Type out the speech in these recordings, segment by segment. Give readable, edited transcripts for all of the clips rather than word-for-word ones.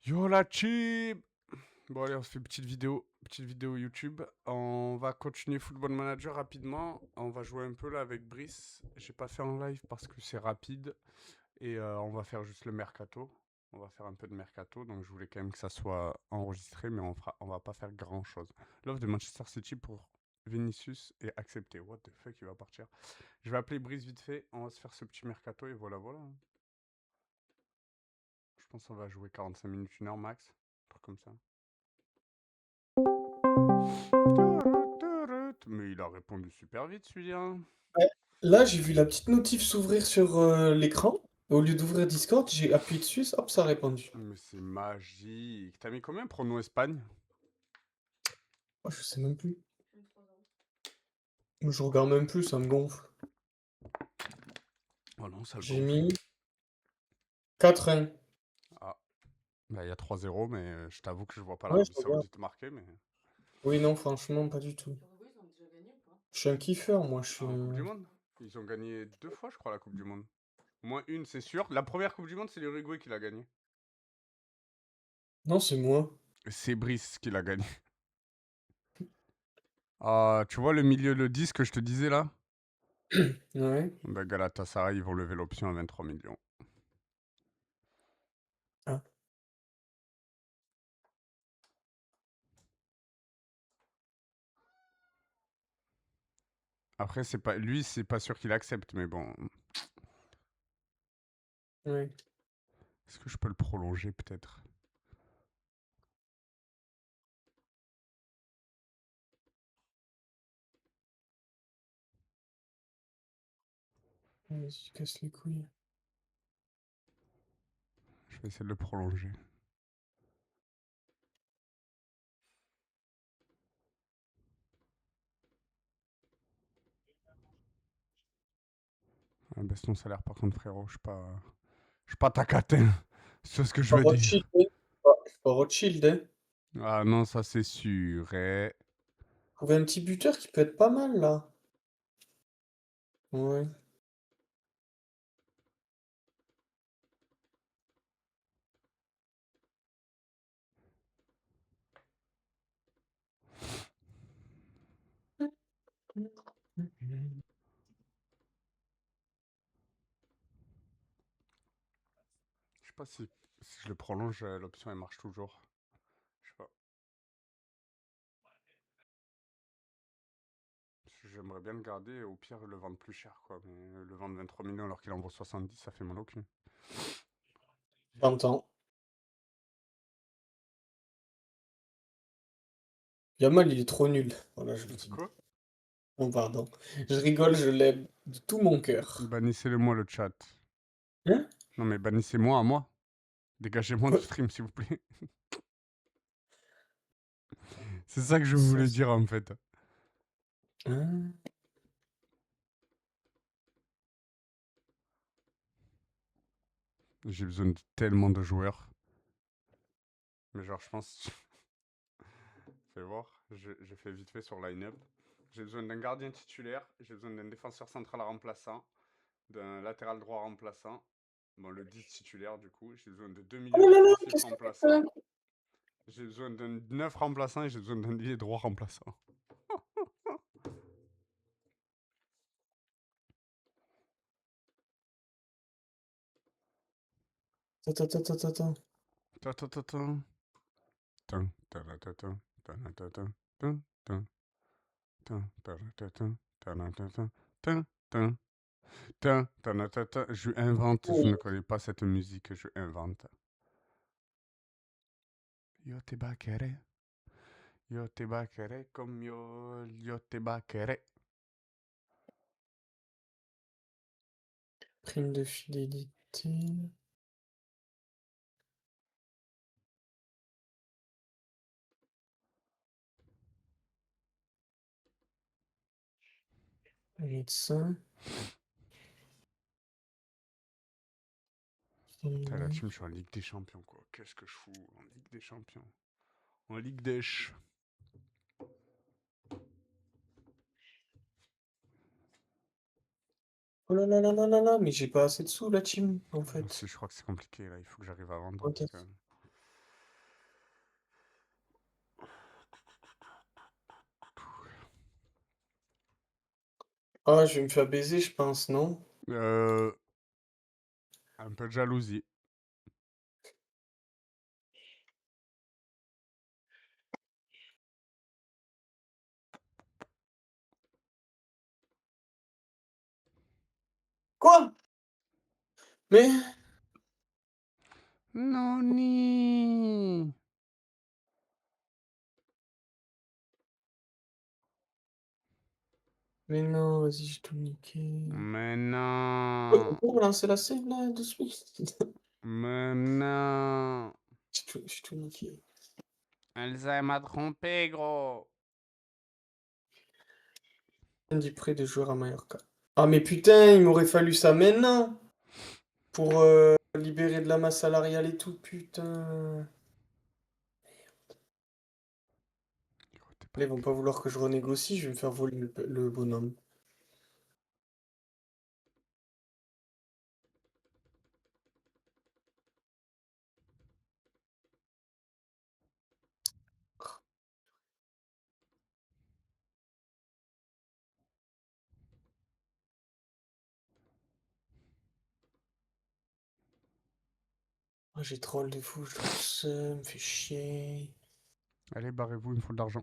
Yo la team! Bon allez, on se fait petite vidéo YouTube. On va continuer Football Manager rapidement. On va jouer un peu là avec Brice. J'ai pas fait en live parce que c'est rapide. Et on va faire juste le mercato. On va faire un peu de mercato. Donc je voulais quand même que ça soit enregistré, mais on va pas faire grand chose. L'offre de Manchester City pour Vinicius est acceptée. What the fuck, il va partir. Je vais appeler Brice vite fait. On va se faire ce petit mercato et voilà, voilà. Je pense qu'on va jouer 45 minutes, 1 heure max. Un truc comme ça. Mais il a répondu super vite celui-là. Ouais. Là, j'ai vu la petite notif s'ouvrir sur l'écran. Au lieu d'ouvrir Discord, j'ai appuyé dessus, hop, ça a répondu. Mais c'est magique. T'as mis combien pour nous Espagne? Oh, je sais même plus. Je regarde même plus, ça me gonfle. Oh non, ça le J'ai gonfle. mis 4-1. Ah, bah il y a 3-0, mais je t'avoue que je vois pas Ouais, je l'Arabie regarde. Saoudite marquer, mais... Oui, non, franchement, pas du tout. Je suis un kiffeur, moi. Je suis Ah, en Coupe du un... Monde? Ils ont gagné 2 fois, je crois, la Coupe du Monde. Au moins une, c'est sûr. La première Coupe du Monde, c'est l'Uruguay qui l'a gagnée. Non, c'est moi. C'est Brice qui l'a gagnée. Ah, tu vois le milieu, le 10 que je te disais là? Ouais. Bah Galatasaray, ils vont lever l'option à 23 millions. Ah. Après, c'est pas lui, c'est pas sûr qu'il accepte, mais bon. Ouais. Est-ce que je peux le prolonger peut-être? Vas-y, casse les couilles. Je vais essayer de le prolonger. Ah, baisse ton salaire par contre, frérot. Je suis pas ta catin. C'est ce que je Pas veux Rothschild, dire. hein. Pas Rothschild, hein. Ah non, ça c'est sûr. Trouver un petit buteur qui peut être pas mal, là. Ouais. Je sais pas si je le prolonge, l'option elle marche toujours. Je sais pas. J'aimerais bien le garder et au pire le vendre plus cher quoi. Mais le vendre 23 millions alors qu'il en vaut 70, ça fait mal au cul. J'entends. Yamal, il est trop nul. Voilà, je le dis. Quoi? Oh, pardon. Je rigole, je l'aime de tout mon cœur. Bannissez-le moi le chat. Hein? Non mais bannissez-moi à moi. Dégagez-moi du Quoi? stream s'il vous plaît. C'est ça que je Ça, voulais dire en fait. hein? J'ai besoin de tellement de joueurs. Mais genre je pense... Fais voir, j'ai fait vite fait sur line-up. J'ai besoin d'un gardien titulaire, j'ai besoin d'un défenseur central remplaçant, d'un latéral droit remplaçant, bon le 10 titulaire du coup, j'ai besoin de 2 Oh milieux là là, défensifs qu'est-ce que tu remplaçants, fais? j'ai besoin d'un 9 remplaçant et j'ai besoin d'un ailier droit remplaçant. Attends, attends, attends, attends. Ta-ta-ta-ta. Tin, ta-ra-ta-ta, ta-ra-ta-ta, tin, tin, tin, ta-ra-ta-ta, ta-ra-ta-ta, tin, tin, tin, ta-ra-ta-ta. Je invente, je Oui. ne connais pas cette musique, je invente. Yo te baqueré. Yo te baqueré comme yo te baqueré. Prime de fidélité. Médecin. Putain, la team, je suis en Ligue des Champions, quoi. Qu'est-ce que je fous en Ligue des Champions? En Ligue des Ch. Oh là là là là là là, mais j'ai pas assez de sous, la team, en Moi aussi, fait. je crois que c'est compliqué, là. Il faut que j'arrive à vendre, Ok. parce que... Ah, je vais me faire baiser, je pense, non? Euh, un peu de jalousie. Quoi? Mais, Noni. mais non, vas-y, j'ai tout niqué. Mais On non. peut relancer la scène là, de suite? Mais non. J'ai tout niqué. Elsa m'a trompé, gros. Dit près de joueurs à Mallorca. Ah, mais putain, il m'aurait fallu ça maintenant pour libérer de la masse salariale et tout, putain. Gros, t'es pas Là, ils vont pas vouloir que je renégocie, je vais me faire voler le bonhomme. Ah, j'ai troll de fou, je trouve ça me fait chier. Allez, barrez-vous, il me faut de l'argent.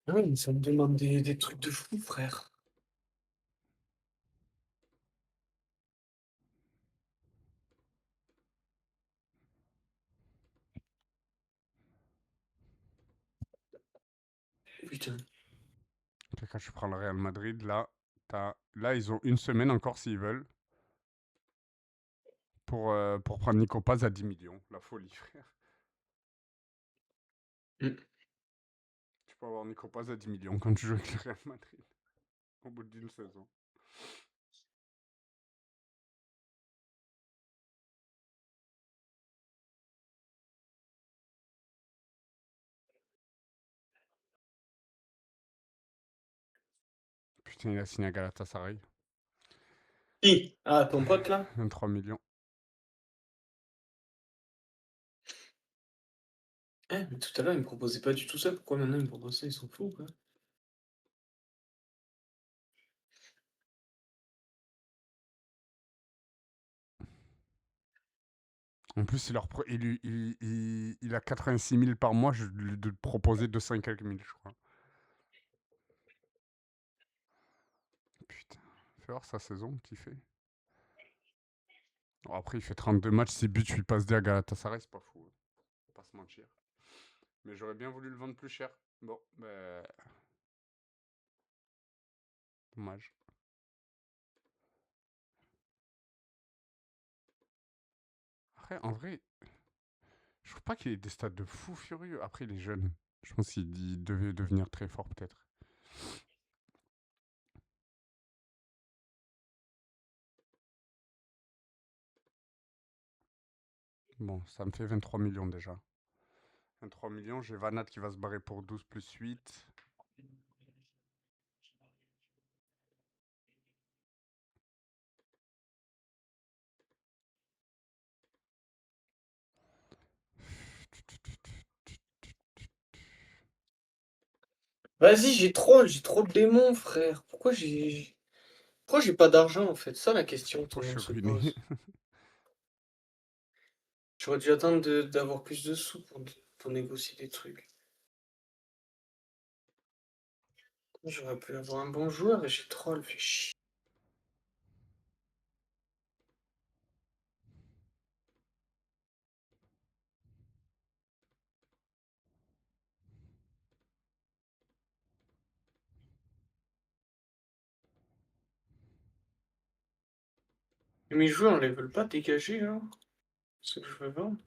Ah oui, mais ça me demande des trucs de fou, frère. Putain. Quand je prends le Real Madrid, là, là, ils ont une semaine encore s'ils veulent pour prendre Nico Paz à 10 millions. La folie, frère. Mm. Tu peux avoir Nico Paz à 10 millions quand tu joues avec le Real Madrid au bout d'une saison. Putain, il a signé à Galatasaray. Qui? Ah, ton pote là? 23 millions. Eh, mais tout à l'heure, il me proposait pas du tout ça. Pourquoi maintenant il me propose ça? Ils sont fous, quoi. En plus, il a 86 000 par mois. Je lui ai proposé 200 et quelques mille, je crois. Putain. Fais voir sa saison qu'il fait. Bon, après, il fait 32 matchs, 6 buts, 8 passes D à Galatasaray, c'est pas fou. Faut pas se mentir. Mais j'aurais bien voulu le vendre plus cher. Bon, ben. Dommage. Après, en vrai, je trouve pas qu'il ait des stats de fou furieux. Après, il est jeune. Je pense qu'il devait devenir très fort, peut-être. Bon, ça me fait 23 millions déjà. 23 millions, j'ai Vanat qui va se barrer pour 12 plus 8. Vas-y, j'ai trop de démons, frère. Pourquoi j'ai pas d'argent, en fait? Ça, la question que tout Pourquoi le je monde suis se ruiné? pose. J'aurais dû attendre d'avoir plus de sous pour négocier des trucs. J'aurais pu avoir un bon joueur et j'ai troll, fait chier. Et mes joueurs, on les veulent pas dégager, là? C'est ce que je veux vendre.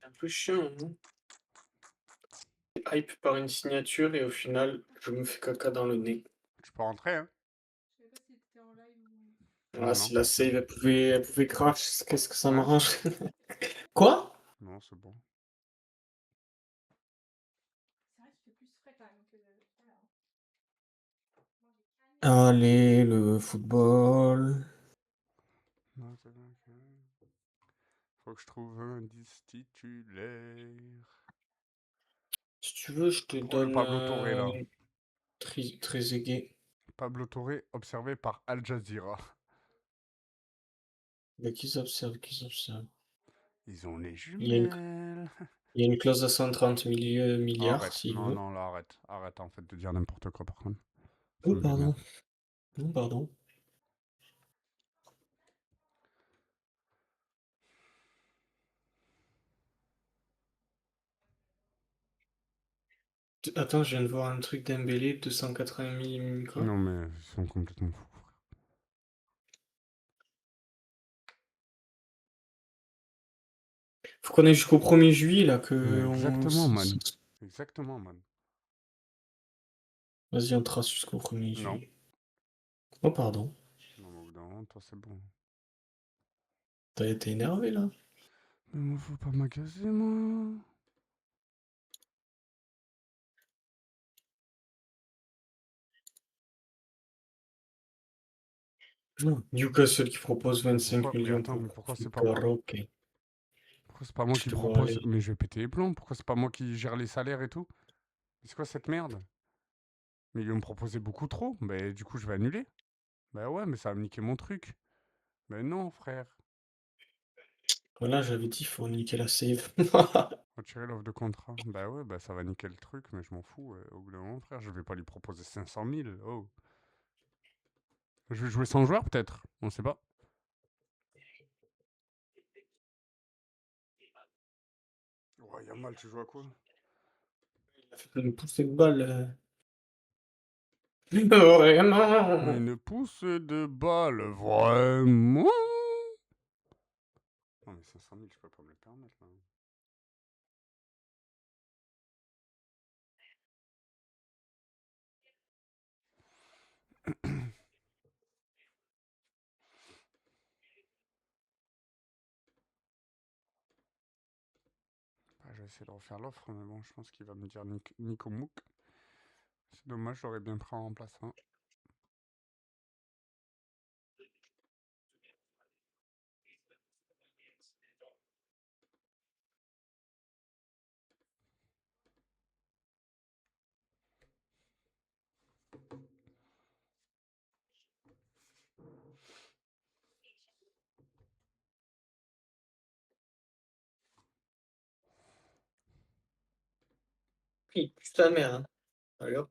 un peu chiant, non? Hype par une signature et au final, je me fais caca dans le nez. Tu peux rentrer, hein? Ah, Non, non. si la save, elle pouvait crash, qu'est-ce que ça Ouais, c'est m'arrange? bon. Quoi? Non, c'est bon. Allez, le football. Non, c'est bon. Faut que je trouve un 10 titulaire. Si tu veux, je te Pour le donne Pablo Torre, là. Trezeguet. Pablo Torre, observé par Al Jazeera. Mais qu'ils observent, qu'ils observent. Ils ont les Il y a une, jumelles. il y a une clause à 130 milliards, Arrête. s'il Non, veut. non, là, arrête. Arrête, en fait, de dire n'importe quoi, par contre. Ça Oh, me vénère. pardon. Non, pardon. Attends, je viens de voir un truc d'Embélé, 280 000 quoi? Non, mais ils sont complètement fous. Faut qu'on ait jusqu'au 1er juillet, là, Mais que exactement, man. Exactement, man. Vas-y, on trace jusqu'au 1er Non. juillet. Oh, pardon. Non, mais au bout d'un moment, toi, c'est bon. T'as été énervé, là? Mais moi, faut pas m'agacer, moi. Non. Newcastle qui propose Mais 25 pourquoi? Mais millions attends, pour mais pourquoi c'est pas moi? Victor ok. Pourquoi c'est pas moi Je qui te vois propose? aller. Mais je vais péter les plombs. Pourquoi c'est pas moi qui gère les salaires et tout? C'est quoi cette merde? Mais ils vont me proposer beaucoup trop. Bah, du coup, je vais annuler. Bah ouais, mais ça va me niquer mon truc. Mais non, frère. Voilà, j'avais dit, faut niquer la save. Retirer l'offre de contrat. Bah ouais, bah ça va niquer le truc, mais je m'en fous. Au bout d'un moment, frère, je vais pas lui proposer 500 000. Oh. Je vais jouer sans joueur, peut-être. On sait pas. Ouais, Yamal, tu joues à quoi? Il a fait une poussée de balle. Vraiment. Une pousse de balle, vraiment? Non, mais 500 000, je peux pas me le permettre, là. Bah, je vais essayer de refaire l'offre, mais bon, je pense qu'il va me dire Nico Mouk. C'est dommage, j'aurais bien pris un remplaçant. Il pue ta mère, hein. Allez hop,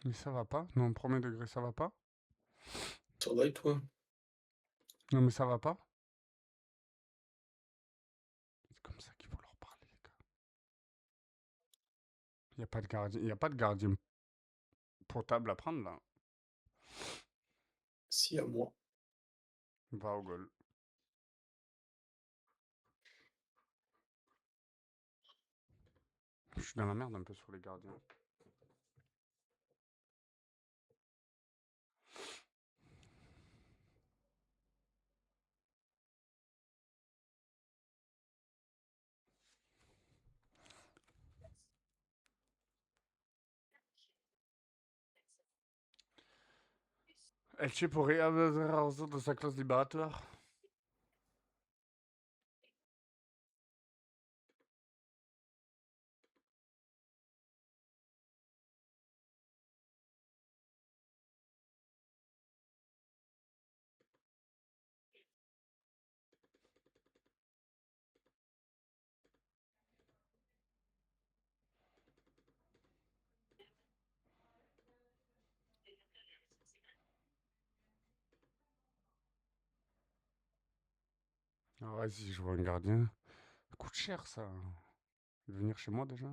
Mais ça va pas? Non, premier degré, ça va pas? ça va et toi? Non, mais ça va pas? C'est comme ça qu'il faut leur parler, les gars. Il n'y a pas de gardien, y a pas de gardien potable à prendre, là. Si, à moi. Va au goal. Je suis dans la merde un peu sur les gardiens. Elche pourrait avoir de sa clause libératoire. Ah, vas-y, je vois un gardien. Ça coûte cher, ça. De venir chez moi, déjà.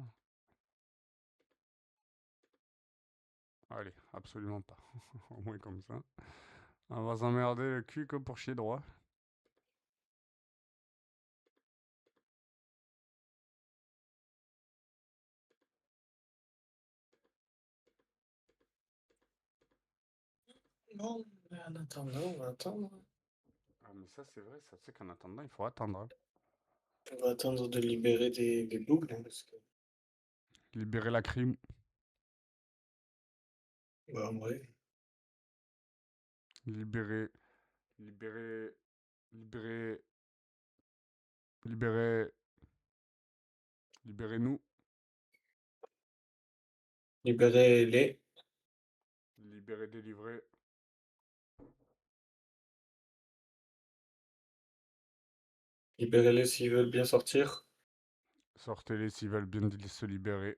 Allez, absolument pas. Au moins comme ça. On va s'emmerder le cul que pour chier droit. Bon, mais en attendant, on va attendre. Ah, mais ça, c'est vrai, ça, c'est qu'en attendant, il faut attendre, hein. On va attendre de libérer des boucles, hein, parce que, Libérer la crime. bah, en vrai, Libérer. Libérer. Libérer. Libérer. Libérez-nous. libérer-les. Libérer, délivrer. Libérez-les s'ils veulent bien sortir. Sortez-les s'ils veulent bien se libérer.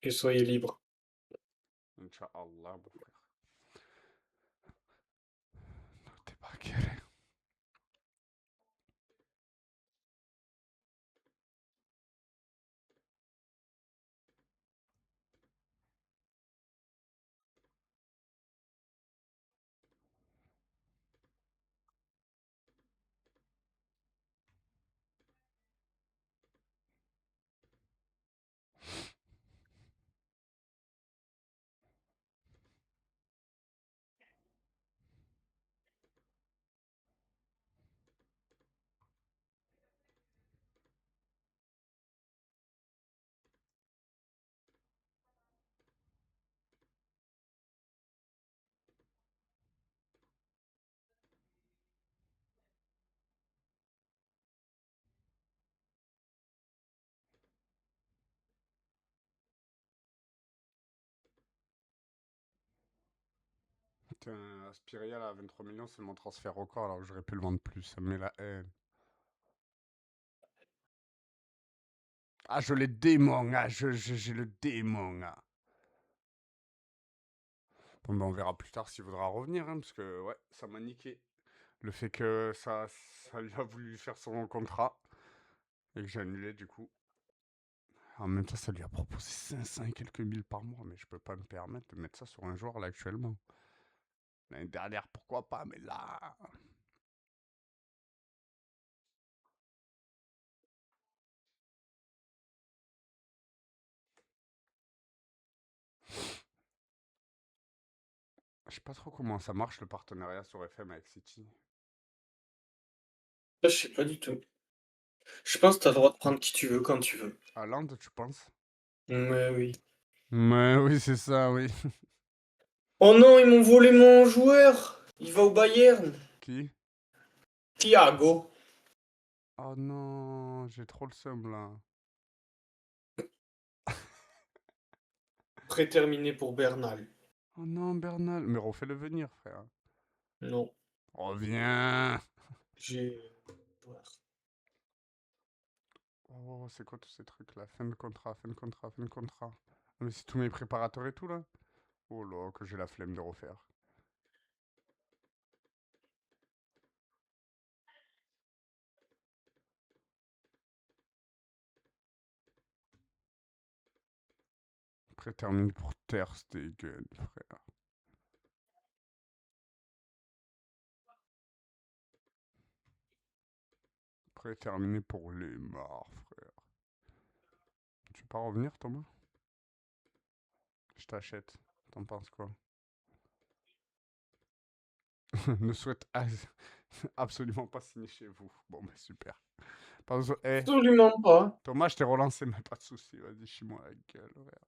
Et soyez libres. Inch'Allah, mon frère. T'es pas calé. Putain, Aspiria là, à 23 millions, c'est mon transfert record alors que j'aurais pu le vendre plus. Ça me met la haine. Ah, je l'ai démon, ah, j'ai le démon, ah. Bon, ben, on verra plus tard s'il voudra revenir, hein, parce que, ouais, ça m'a niqué. Le fait que ça lui a voulu faire son contrat et que j'ai annulé, du coup. En même temps, ça lui a proposé 500 et quelques mille par mois, mais je peux pas me permettre de mettre ça sur un joueur, là, actuellement. L'année dernière, pourquoi pas, mais là... Je sais pas trop comment ça marche, le partenariat sur FM avec City. Ça, je sais pas du tout. Je pense que t'as le droit de prendre qui tu veux quand tu veux. Haaland, tu penses? Mais oui. Mais oui, c'est ça, oui. Oh non, ils m'ont volé mon joueur. Il va au Bayern. Qui? Thiago. Oh non, j'ai trop le seum, là. Préterminé pour Bernal. Oh non, Bernal. Mais refais-le venir, frère. Non, Reviens. j'ai joueur. Oh, c'est quoi tous ces trucs-là? Fin de contrat, fin de contrat, fin de contrat. Ah, mais c'est tous mes préparateurs et tout, là? Oh là, que j'ai la flemme de refaire. Prétermine pour Ter Stegen, frère. Préterminé pour Lemar, frère. Tu veux pas revenir, Thomas? Je t'achète. T'en penses quoi? Ne souhaite absolument pas signer chez vous. Bon, bah super. Eh, Absolument pas. Thomas, je t'ai relancé, mais pas de soucis. Vas-y, chie-moi la gueule, frère.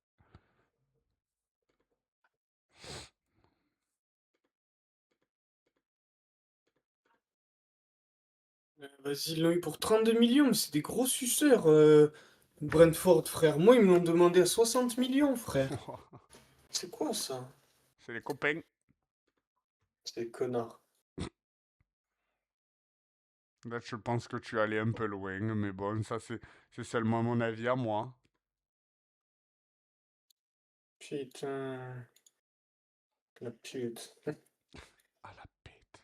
Vas-y, ils l'ont eu pour 32 millions, mais c'est des gros suceurs. Brentford, frère. Moi, ils me l'ont demandé à 60 millions, frère. C'est quoi ça? C'est les copains. C'est des connards. Là, je pense que tu es allé un peu loin, mais bon, ça, c'est seulement mon avis à moi. Putain. La pute. À la pète.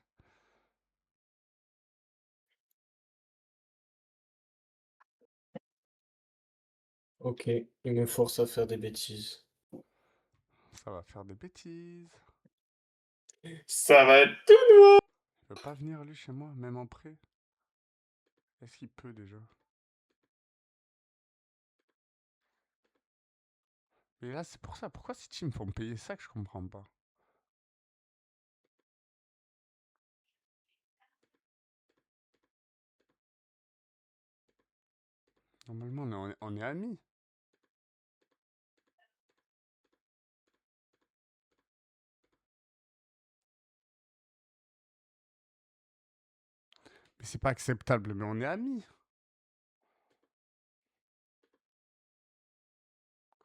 Ok, il me force à faire des bêtises. Ça va faire des bêtises. Ça va être tout. Il veut pas venir, lui, chez moi, même en prêt. Est-ce qu'il peut déjà? Mais là, c'est pour ça. Pourquoi ces teams font payer ça que je comprends pas? Normalement, on est amis. Mais c'est pas acceptable, mais on est amis.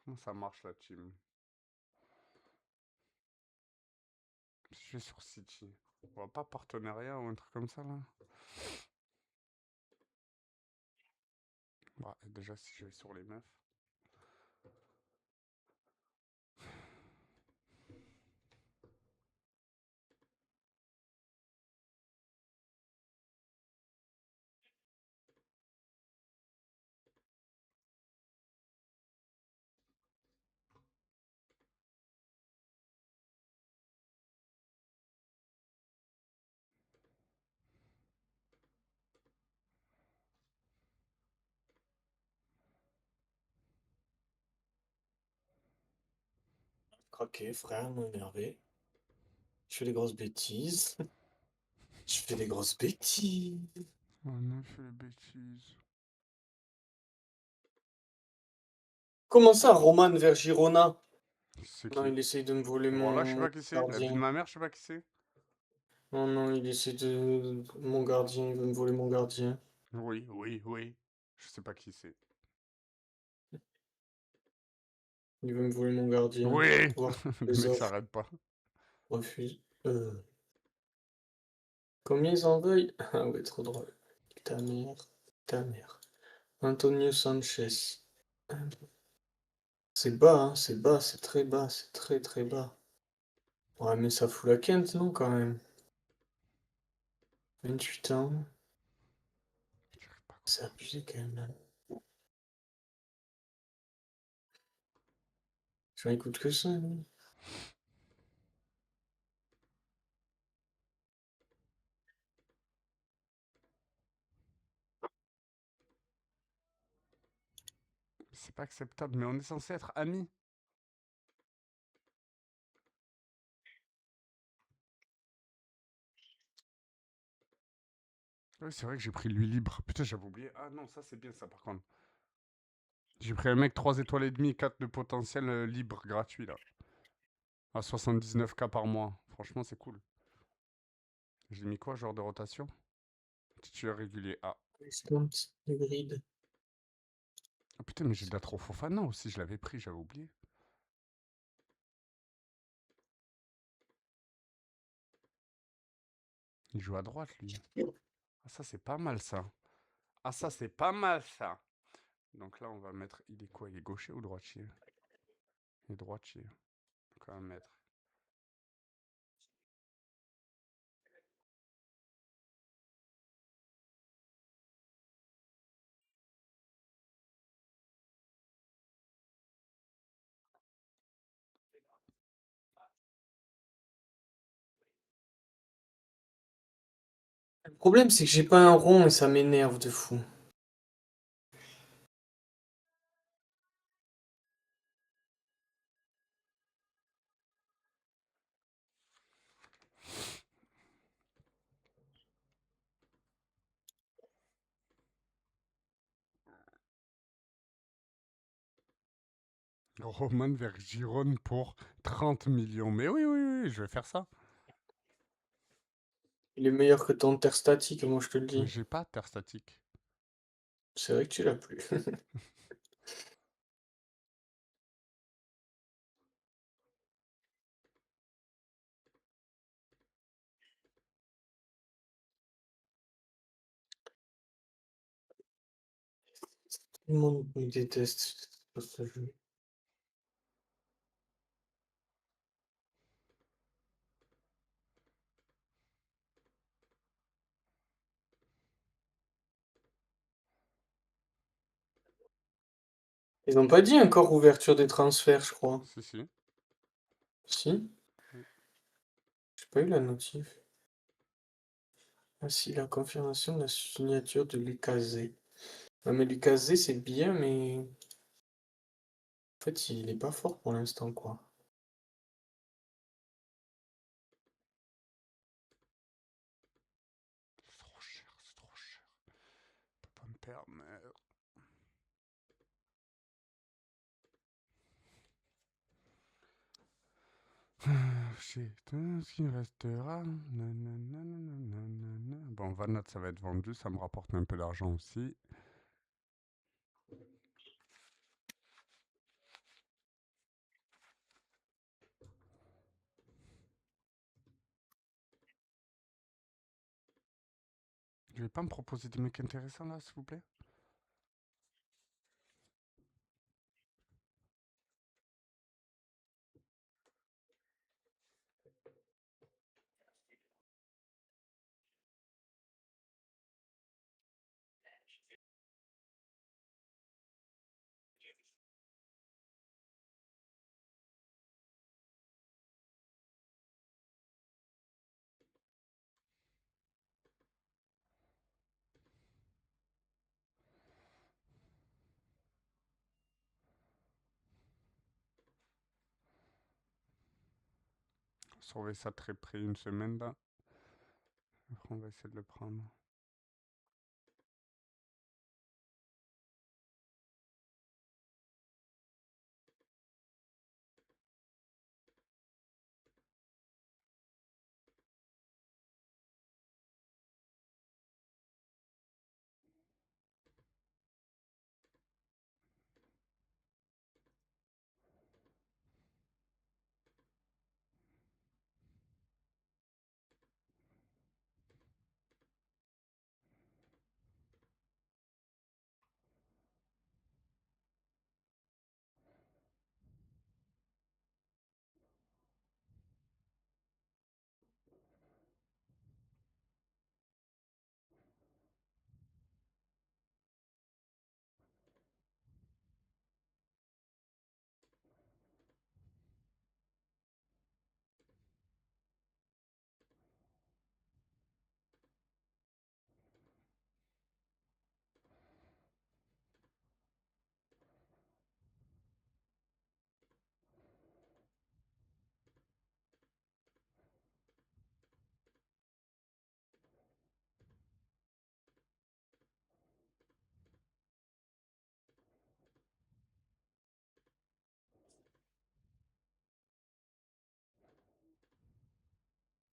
Comment ça marche la team? Si je vais sur City. On voit pas partenariat ou un truc comme ça là? Bah, déjà, si je vais sur les meufs. Craqué, frère, m'énervé. Je fais des grosses bêtises. Je fais des grosses bêtises. On a fait les bêtises. Comment ça, Roman vers Girona? C'est Non, qui? il essaye de me voler Bon, là, je sais mon pas qui c'est. La vie de gardien. ma mère, je sais pas qui c'est. Non, non, il essaie de... Mon gardien, il veut me voler mon gardien. Oui, oui, oui. Je sais pas qui c'est. Il veut me voler mon gardien. Oui! Voir Le les mec offres. s'arrête pas. Refuse. Combien ils en veulent? Ah ouais, trop drôle. Ta mère. Ta mère. Antonio Sanchez. C'est bas, hein, c'est bas, c'est très bas, c'est très très bas. Ouais, mais ça fout la quinte, non, quand même. 28 ans. J'arrive pas à C'est comprendre. abusé, quand même, là. Ça écoute que ça, lui. C'est pas acceptable, mais on est censé être amis. Oui, c'est vrai que j'ai pris lui libre. Putain, j'avais oublié. Ah non, ça c'est bien ça par contre. J'ai pris un mec 3 étoiles et demi, 4 de potentiel libre, gratuit là. À 79K par mois. Franchement, c'est cool. J'ai mis quoi, genre de rotation? Titulaire régulier. Ah. Instant, le grid. Ah putain, mais j'ai de la trop Fofana aussi, je l'avais pris, j'avais oublié. Il joue à droite, lui. Ah, ça, c'est pas mal, ça. Ah, ça, c'est pas mal, ça. Donc là, on va mettre... Il est quoi? Il est gaucher ou droitier? Il est droitier. Donc on va mettre... Le problème, c'est que j'ai pas un rond et ça m'énerve de fou. Roman vers Giron pour 30 millions. Mais oui, oui, oui, je vais faire ça. Il est meilleur que ton terre statique, moi je te le Mais dis. j'ai pas de terre statique. C'est vrai que tu l'as plus. Tout le monde me déteste sur ce jeu. Ils n'ont pas dit encore ouverture des transferts, je crois. Si, si. Si? Oui. J'ai pas eu la notif. Ah si, la confirmation de la signature de Lucazé. Non mais Lucazé c'est bien, mais en fait il est pas fort pour l'instant, quoi. C'est trop cher, c'est trop cher. Je peux pas me permettre. C'est tout ce qui restera. Nanana. Bon, Vanat, ça va être vendu. Ça me rapporte un peu d'argent aussi. Je vais pas me proposer des mecs intéressants là, s'il vous plaît. Surveille ça très près une semaine là. Après, on va essayer de le prendre.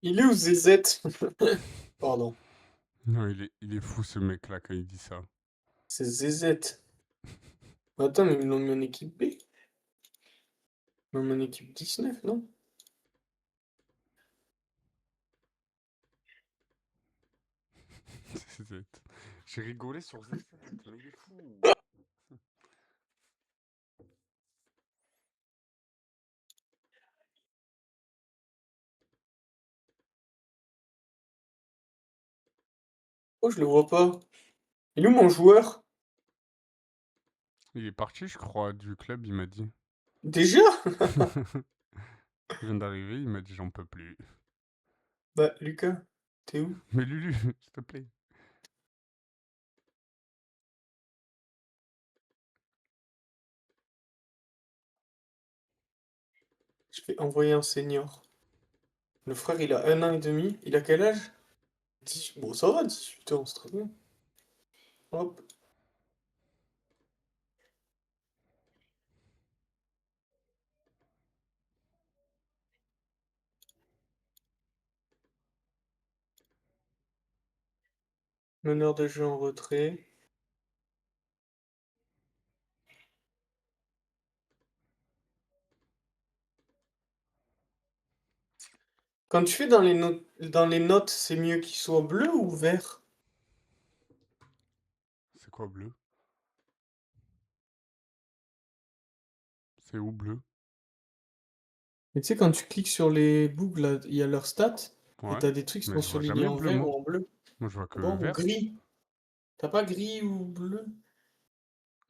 Il est où ZZ? Pardon. Non, il est fou ce mec là quand il dit ça. C'est ZZ. Attends, mais ils l'ont mis en équipe B. Ils l'ont mis en équipe 19, non? ZZ. J'ai rigolé sur ZZ, mais il est fou. Oh, je le vois pas. Il est où mon joueur? Il est parti, je crois, du club, il m'a dit. Déjà? Il vient d'arriver, il m'a dit j'en peux plus. Bah, Lucas, t'es où? Mais Lulu, s'il te plaît. Je vais envoyer un senior. Le frère, il a 1 an et demi. Il a quel âge? Bon, ça va, 18 ans, c'est très bien. Hop. Meneur de jeu en retrait. Quand tu fais dans les notes, c'est mieux qu'il soit bleu ou vert? C'est quoi bleu? C'est où bleu? Mais tu sais, quand tu cliques sur les boucles, là, il y a leurs stats, et Ouais. t'as des trucs qui Mais sont je vois surlignés jamais en bleu, vert moi. ou en bleu. Moi, je vois Ah que bon, ou vert. gris. T'as pas gris ou bleu?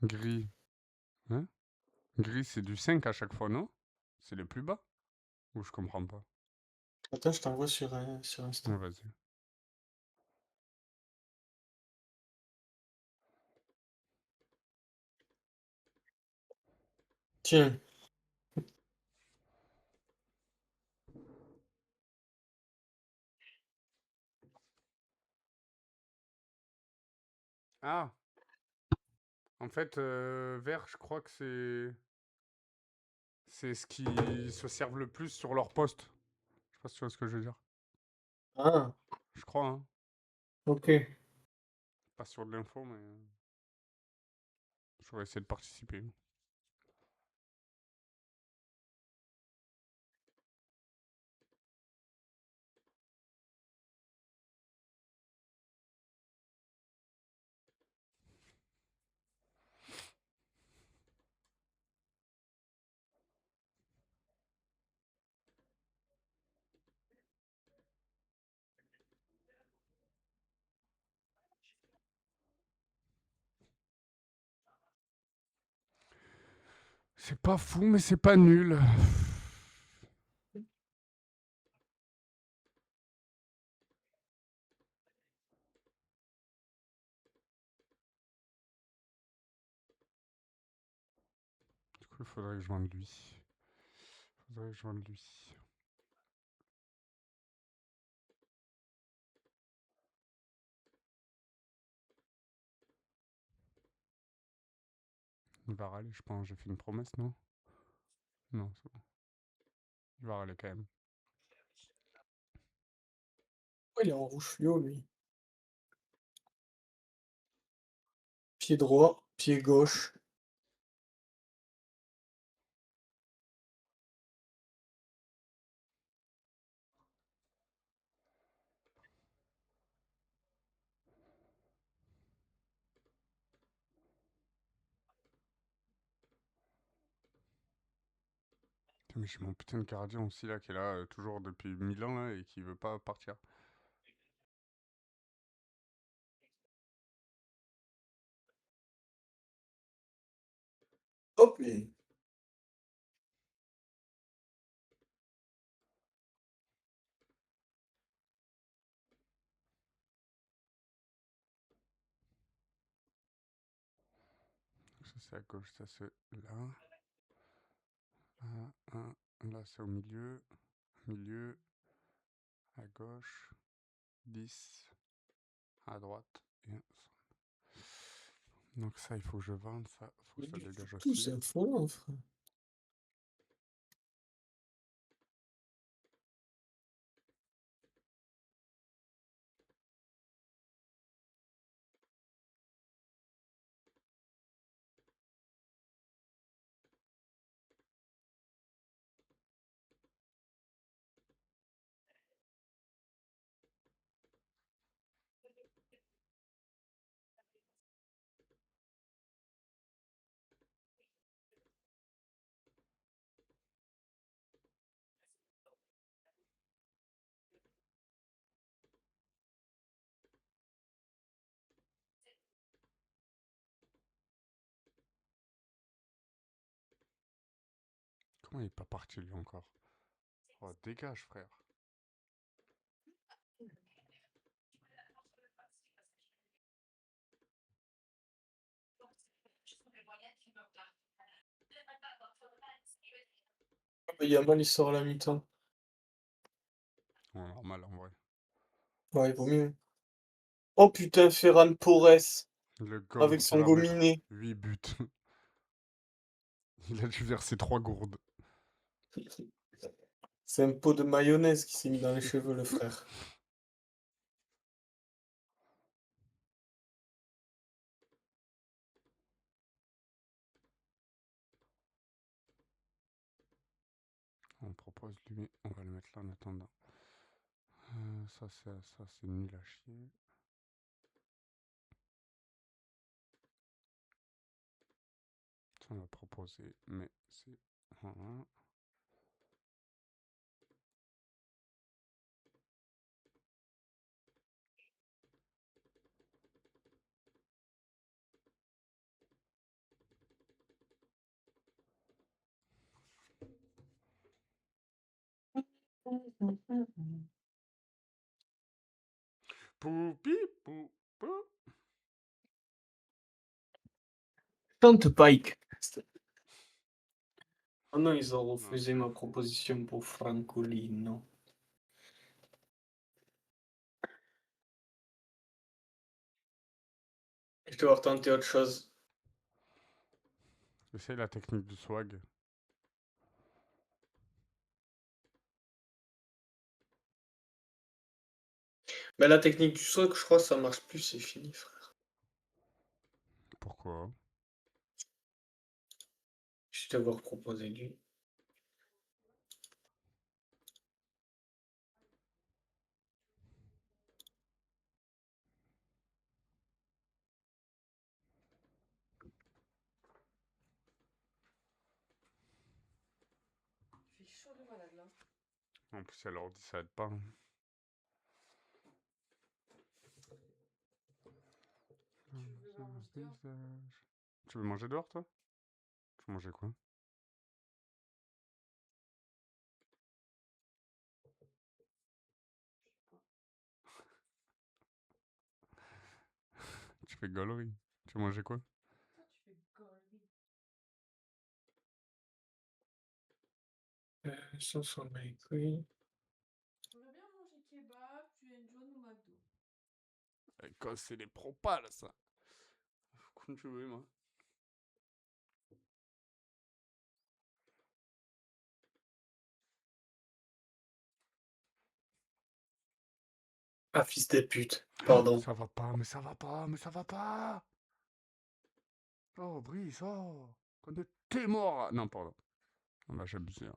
Gris. Hein? Gris, c'est du 5 à chaque fois, non? C'est le plus bas? Ou je comprends pas? Attends, je t'envoie sur Insta. Ouais, vas-y. Tiens, Ah! En fait, vert, je crois que c'est... C'est ce qui se servent le plus sur leur poste. sais pas si tu vois ce que je veux dire. Ah, Je crois, hein. ok. Pas sûr de l'info, mais j'aurais essayé de participer. C'est pas fou, mais c'est pas nul. Du coup, il faudrait que je vende lui. Faudrait que je vende lui. Il va râler, je pense. J'ai fait une promesse, non? Non, c'est bon. Il va râler quand même. Ouais, il est en rouge fluo, lui. Pied droit, pied gauche. Putain, mais j'ai mon putain de gardien aussi là qui est là toujours depuis 1000 ans là et qui veut pas partir. Hop, et... Ça c'est à gauche, ça c'est là. Là c'est au milieu. Milieu. À gauche. 10. À droite. Et un donc ça il faut que je vende, ça faut que ça dégage Tout, aussi. c'est affolant, frère. Comment il est pas parti lui encore? Oh dégage frère. Ah, bah, Yamal, il sort à la mi-temps. Ouais, normal en vrai. Ouais, il vaut mieux. Oh putain, Ferran Torres, Le gold avec qui son va mettre gominé. 8 buts. Il a dû verser 3 gourdes. C'est un pot de mayonnaise qui s'est mis dans les cheveux, le frère. On propose lui, on va le mettre là en attendant. Ça c'est nul à chier. Ça on va proposer, mais c'est... Voilà. Poupi, pou, pou. Tente Pike. Oh non, ils ont Non, refusé ma proposition pour Francolino. Je dois tenter autre chose. essaye la technique du swag. Bah, la technique du soc, je crois que ça marche plus, c'est fini, frère. Pourquoi? Je vais t'avoir proposé lui. Il fait chaud de malade là. En plus, elle leur dit ça aide pas, hein. Tu veux manger dehors? Tu veux manger dehors, toi? Tu veux manger quoi? Tu fais gaulerie. Tu veux manger quoi? Toi, tu fais gaulerie. Sauce au bacon. J'aimerais bien manger kebab, tu jaune ou McDo. Quand c'est les propales, ça. Comme tu veux, moi. Ah, fils de pute. Pardon. Ça va pas, mais ça va pas, mais ça va pas. Oh, Brice, oh. Quand t'es mort. Non, pardon. Là, j'ai abusé, hein.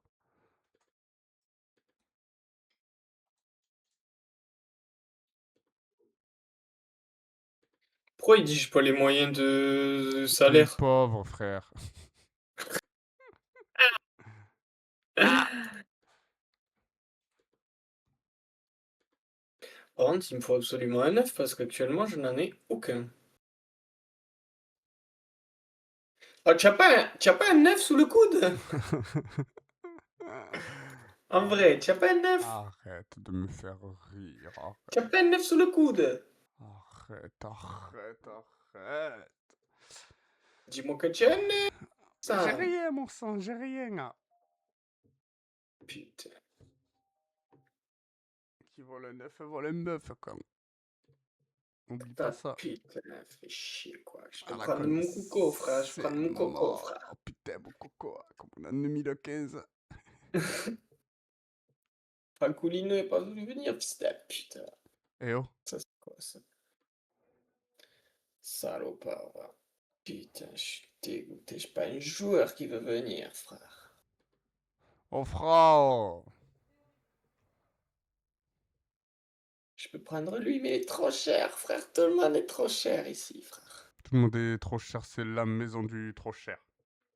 Pourquoi il dit j'ai pas les moyens de T'es salaire? pauvre, frère. Par contre, il me faut absolument un œuf parce qu'actuellement, je n'en ai aucun. Ah, t'as pas un œuf sous le coude? En vrai, t'as pas un œuf? Arrête de me faire rire. T'as pas un œuf sous le coude? Arrête, arrête, arrête. Dis-moi que tu as un œuf, J'ai ça. rien, mon sang, j'ai rien. Putain. Qui vole un œuf, vole un bœuf, quand. Oublie pas Ah, ça. putain, fais chier, quoi. Je peux À la prendre con, mon coco, frère. Je prends c'est mon coco, mort. frère. Oh putain, mon coco, comme on est en 2015. Francolino est pas voulu venir, fils de putain. Eh oh, Ça, c'est quoi, ça? Salopard, va. Putain, je suis dégoûté. Je suis pas un joueur qui veut venir, frère. oh frère. Je peux prendre lui, mais il est trop cher, frère. Tout le monde est trop cher ici, frère. Tout le monde est trop cher, c'est la maison du trop cher.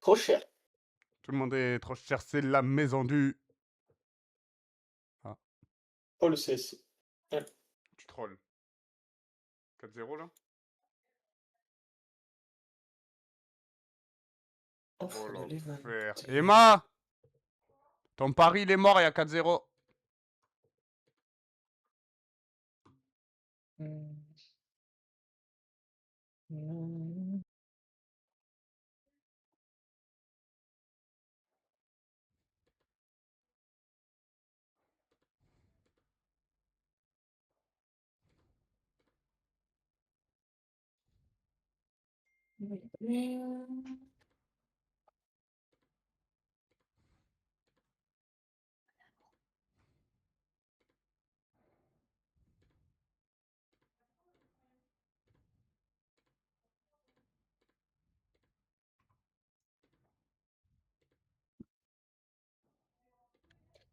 Trop cher. Tout le monde est trop cher, c'est la maison du... Ah, Oh, le CSC. Ouais. tu trolls. 4-0 là? Oh Offre de Levan, l'enfer. putain. Emma! Ton pari, il est mort, il y a 4-0.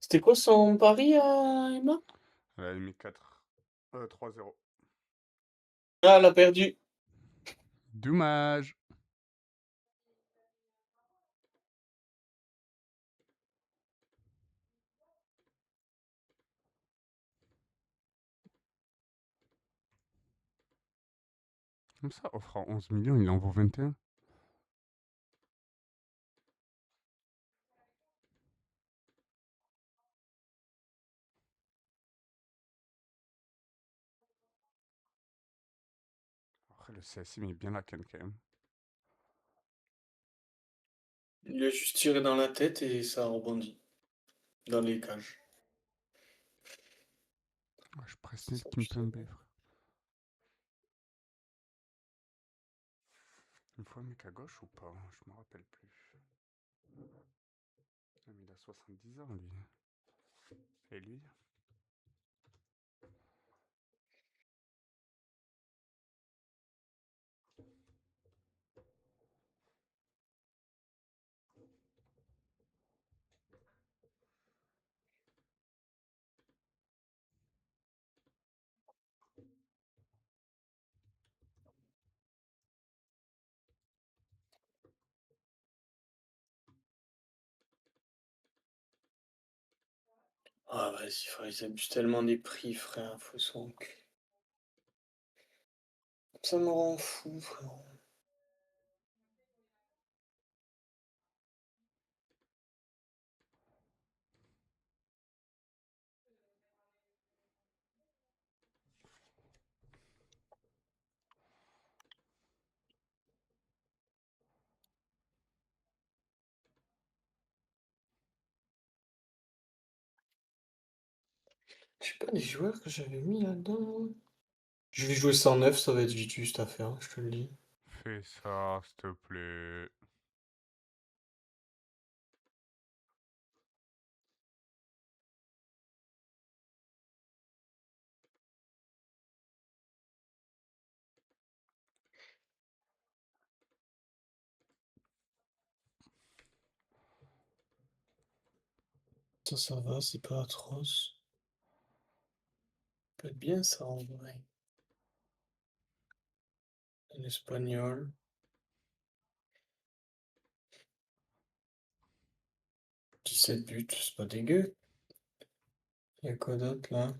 C'était quoi son pari à Emma? Elle a mis 4. 3-0. Ah, elle a perdu. Dommage. Comme ça, offre à 11 millions, il en vaut 21. Après, le CSI met bien la canne quand même. Il lui a juste tiré dans la tête et ça a rebondi. Dans les cages. Ouais, je presse C'est net ça que je sais Kimpembe, pas. frère. Une fois mec à gauche ou pas? Je me rappelle plus. Ah, mais il a 70 ans, lui. Et lui? Ah, vas-y, frère, ils abusent tellement des prix, frère, faut son cul. Ça me rend fou, frère. Je sais pas, des joueurs que j'avais mis là-dedans. Je vais jouer 109, ça va être vite juste à faire, je te le dis. Fais ça, s'il te plaît. Ça va, c'est pas atroce. Ça peut être bien ça en vrai. Un espagnol. 17 buts, c'est pas dégueu. Y'a quoi d'autre là?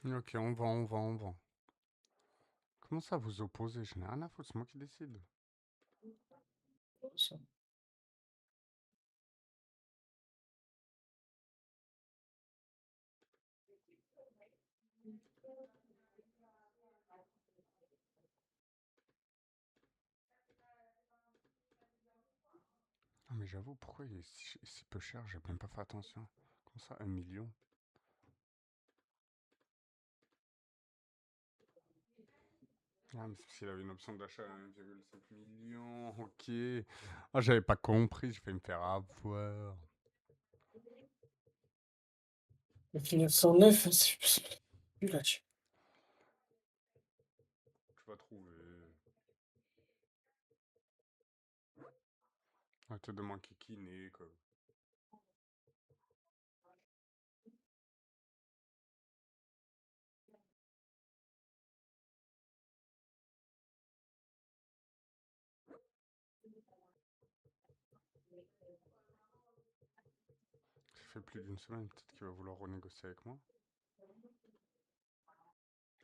Ok, on vend, on vend, on vend. Comment ça vous opposez? Je n'ai rien à foutre, c'est moi qui décide. Ça. Ah mais j'avoue, pourquoi il est si peu cher? J'ai même pas fait attention. Comment ça, 1 million? Ah mais c'est parce qu'il avait une option d'achat à 1,5 million. Ok. Ah j'avais pas compris, je vais me faire avoir. Le 1909, hein, c'est plus là-dessus. Tu vas trouver. Ah, te demande qui n'est quoi. Ça fait plus d'une semaine, peut-être qu'il va vouloir renégocier avec moi.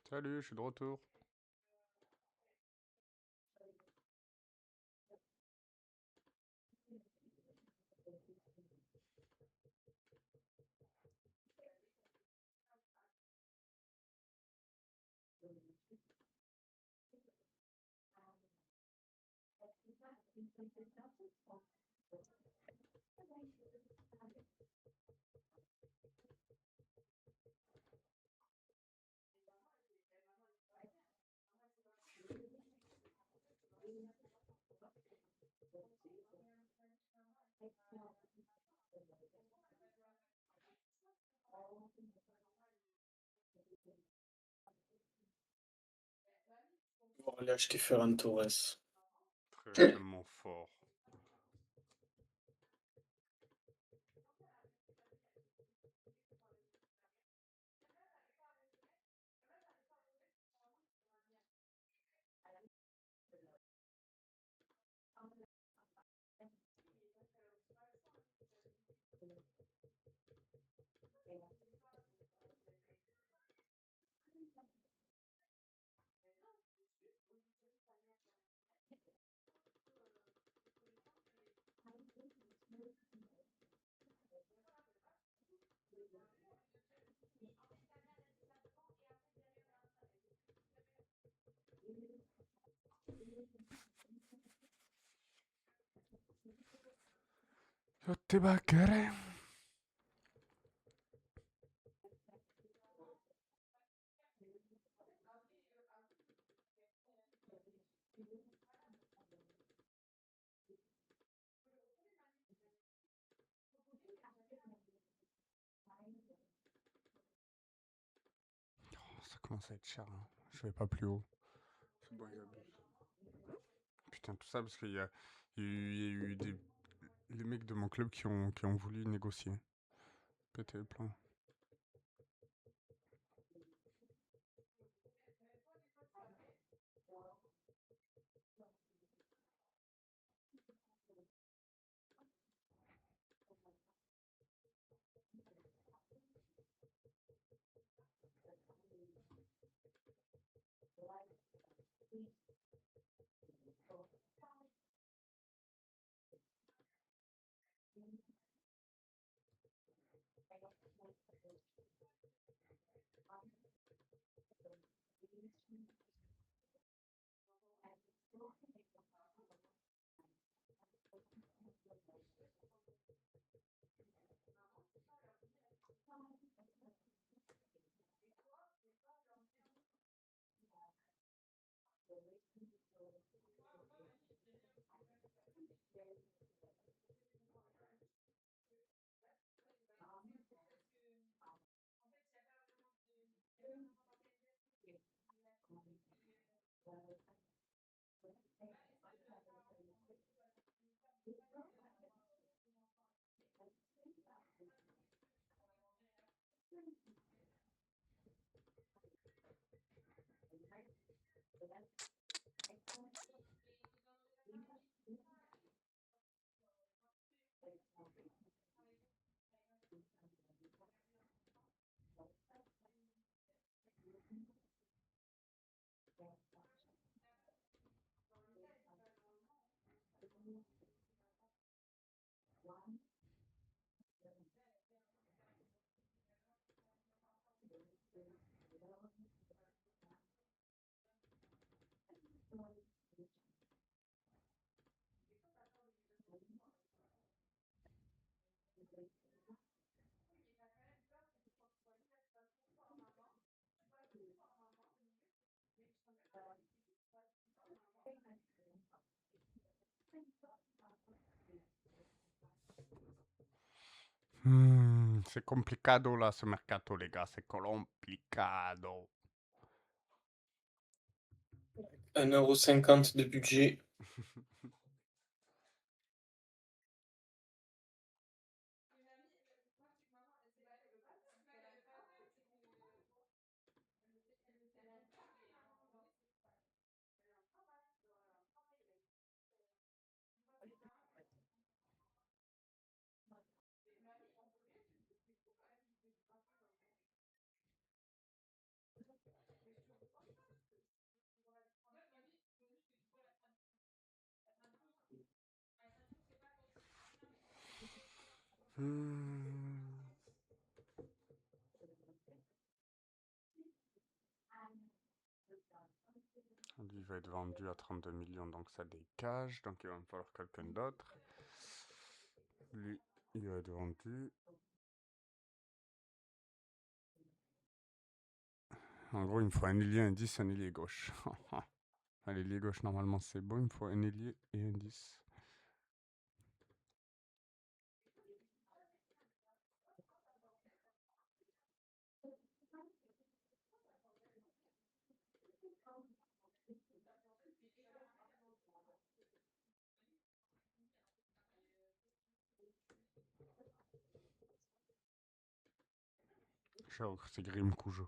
Salut, je suis de retour. On va aller acheter Ferran Torres. Tellement fort. Tutti bacchere. Oh, ça commence à être cher. Hein. Je vais pas plus haut. C'est bon, ils abusent. Putain, tout ça parce qu'il y a eu les mecs de mon club qui ont voulu négocier. Péter le plan. C'est complicado là ce mercato les gars, c'est complicado. 1,50 € de budget. Lui va être vendu à 32 millions, donc ça dégage. Donc il va me falloir quelqu'un d'autre. Lui, il va être vendu. En gros, il me faut un ailier, un 10, un ailier gauche. Un ailier gauche, normalement, c'est bon. Il me faut un ailier et un 10. J'ai recruté Grim Cujo.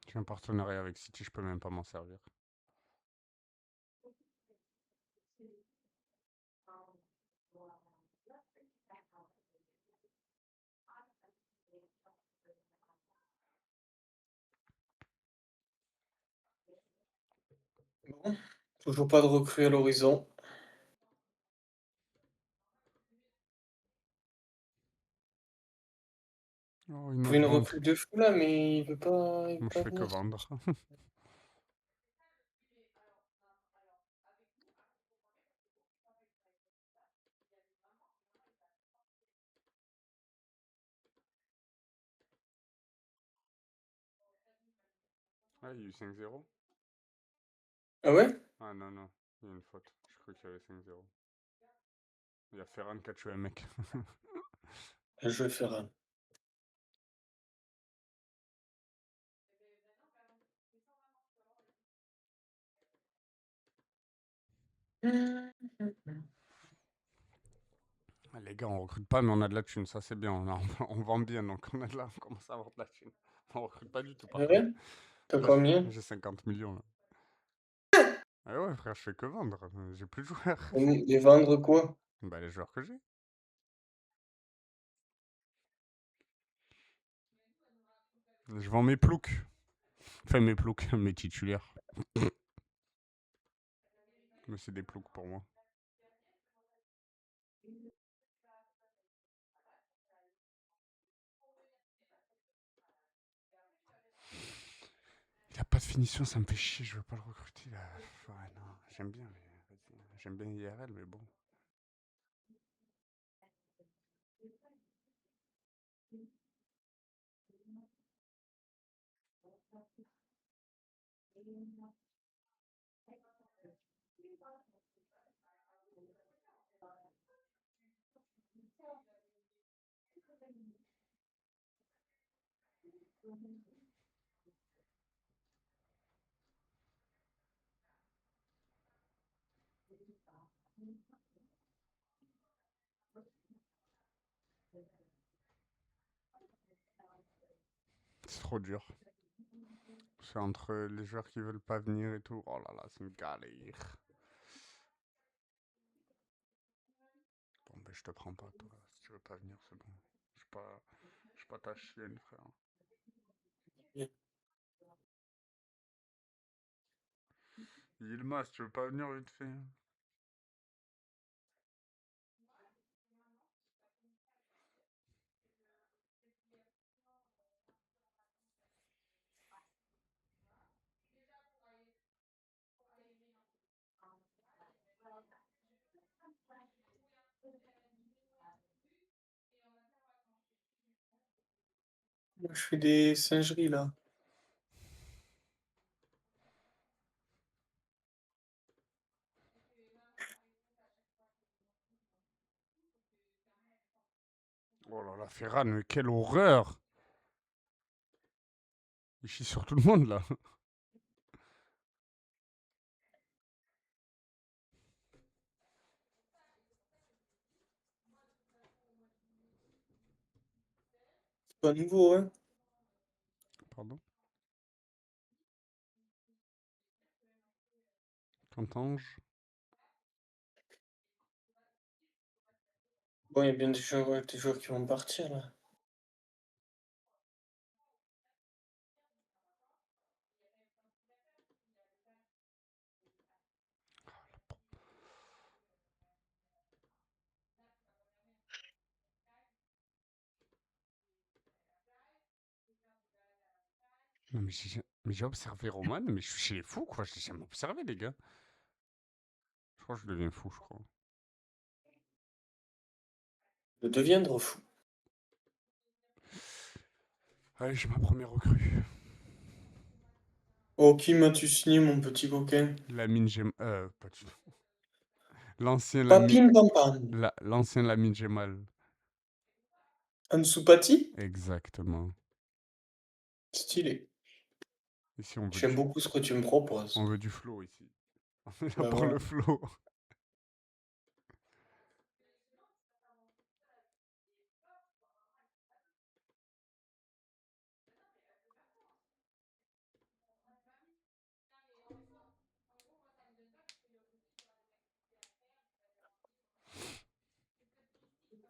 J'ai un partenariat avec City, je peux même pas m'en servir. Bon, toujours pas de recrue à l'horizon. Oh, Il une faut autre une vente. recrue de fou là, mais il veut Moi, je pas fais que venir. vendre. Ah, il y a eu 5-0. Ah ouais? Ah non, non, il y a une faute. Je crois qu'il y avait 5-0. Il y a Ferran qui a tué un mec. Je vais faire un. Ah, les gars, on recrute pas, mais on a de la thune. Ça, c'est bien. On vend bien, donc on a de la, on commence à avoir de la thune. On recrute pas du tout, Ah par ouais? contre. T'as Là, combien? j'ai 50 millions, là. Ah ouais, frère, je fais que vendre. J'ai plus de joueurs. Et vendre quoi? Bah, les joueurs que j'ai. Je vends mes ploucs. Enfin, mes ploucs, mes titulaires. Mais c'est des ploucs pour moi. Il a pas de finition, ça me fait chier, je veux pas le recruter là. Ouais, non, j'aime bien, mais vas-y. J'aime bien IRL, mais bon. C'est trop dur. C'est entre les joueurs qui veulent pas venir et tout. Oh là là, c'est une galère. Bon, ben je te prends pas, toi. Si tu veux pas venir, c'est bon. Je suis pas ta chienne, frère. Yilmaz, tu veux pas venir vite fait? Moi, je fais des singeries là. Oh là là, Ferran, mais quelle horreur! Il chie sur tout le monde là. C'est pas nouveau, hein? Pardon? Quentange? Bon, il y a bien des joueurs qui vont partir là. Non mais si Mais j'ai observé Roman, mais je suis chez les fous, quoi. Je l'ai jamais observé, les gars. Je crois que je deviens fou, je crois. De deviendre fou. Allez, j'ai ma première recrue. Oh, qui m'as-tu signé, mon petit coquin? Lamine Gem... pas du tout. L'ancien Lamine... Papim pam pam. L'ancien Lamine Gemal. Ansu Fati? Exactement. Stylé. Ici, on veut J'aime du... beaucoup ce que tu me proposes. On veut du flow, ici. On est là Bah pour voilà. le flow.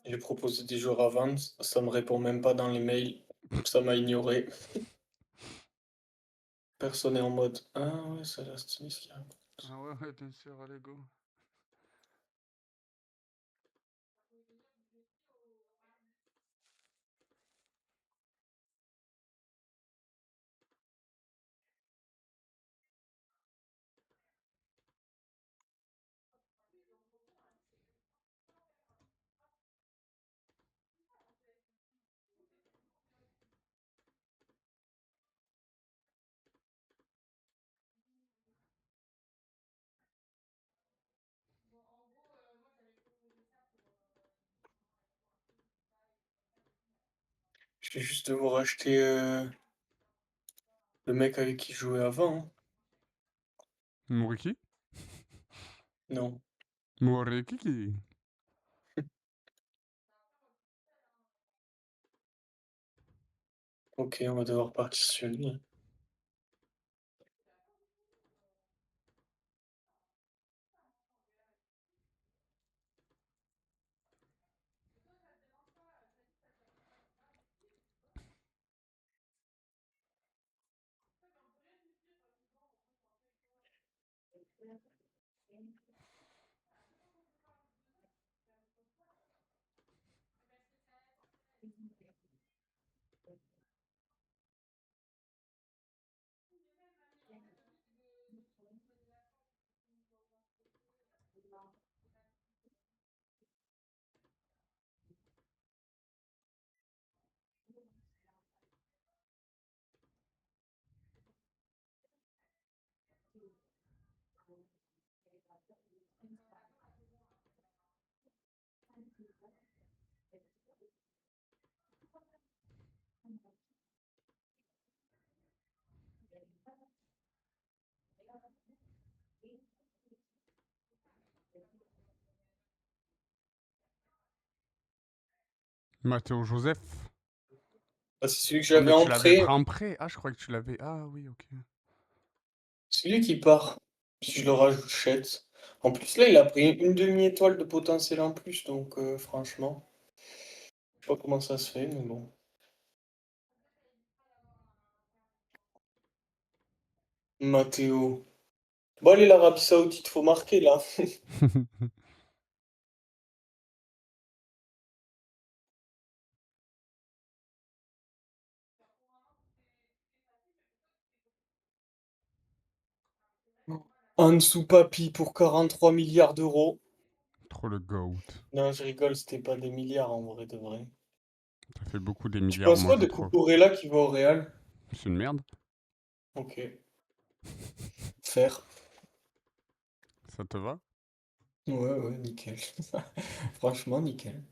J'ai proposé des jours avant, ça me répond même pas dans les mails. Ça m'a ignoré. Personne est en mode ah ouais, ça a l'air stylé ce qu'il y a. Ah ouais, bien sûr, allez, go. Je vais juste devoir acheter le mec avec qui je jouais avant, hein. Moriki? Non. Moriki? Ok, on va devoir partir sur lui. Matteo Joseph? Ah, c'est celui que Ah, j'avais mais en tu l'avais prêt. pris en prêt? Ah, je croyais que tu l'avais... Ah oui, ok. C'est lui qui part. Si je le rajoute. En plus, là, il a pris une demi-étoile de potentiel en plus, donc franchement, je sais pas comment ça se fait, mais bon. Matteo. Bon, allez, l'Arabie Saoudite, faut marquer là. Ansu Papi pour 43 milliards d'euros. Trop le GOAT. Non, je rigole, c'était pas des milliards en vrai de vrai. Ça fait beaucoup des Tu milliards, penses moi, quoi je de trouve. Cucurella qui va au Real? C'est une merde. Ok, faire. Ça te va? Ouais, ouais, nickel. Franchement, nickel.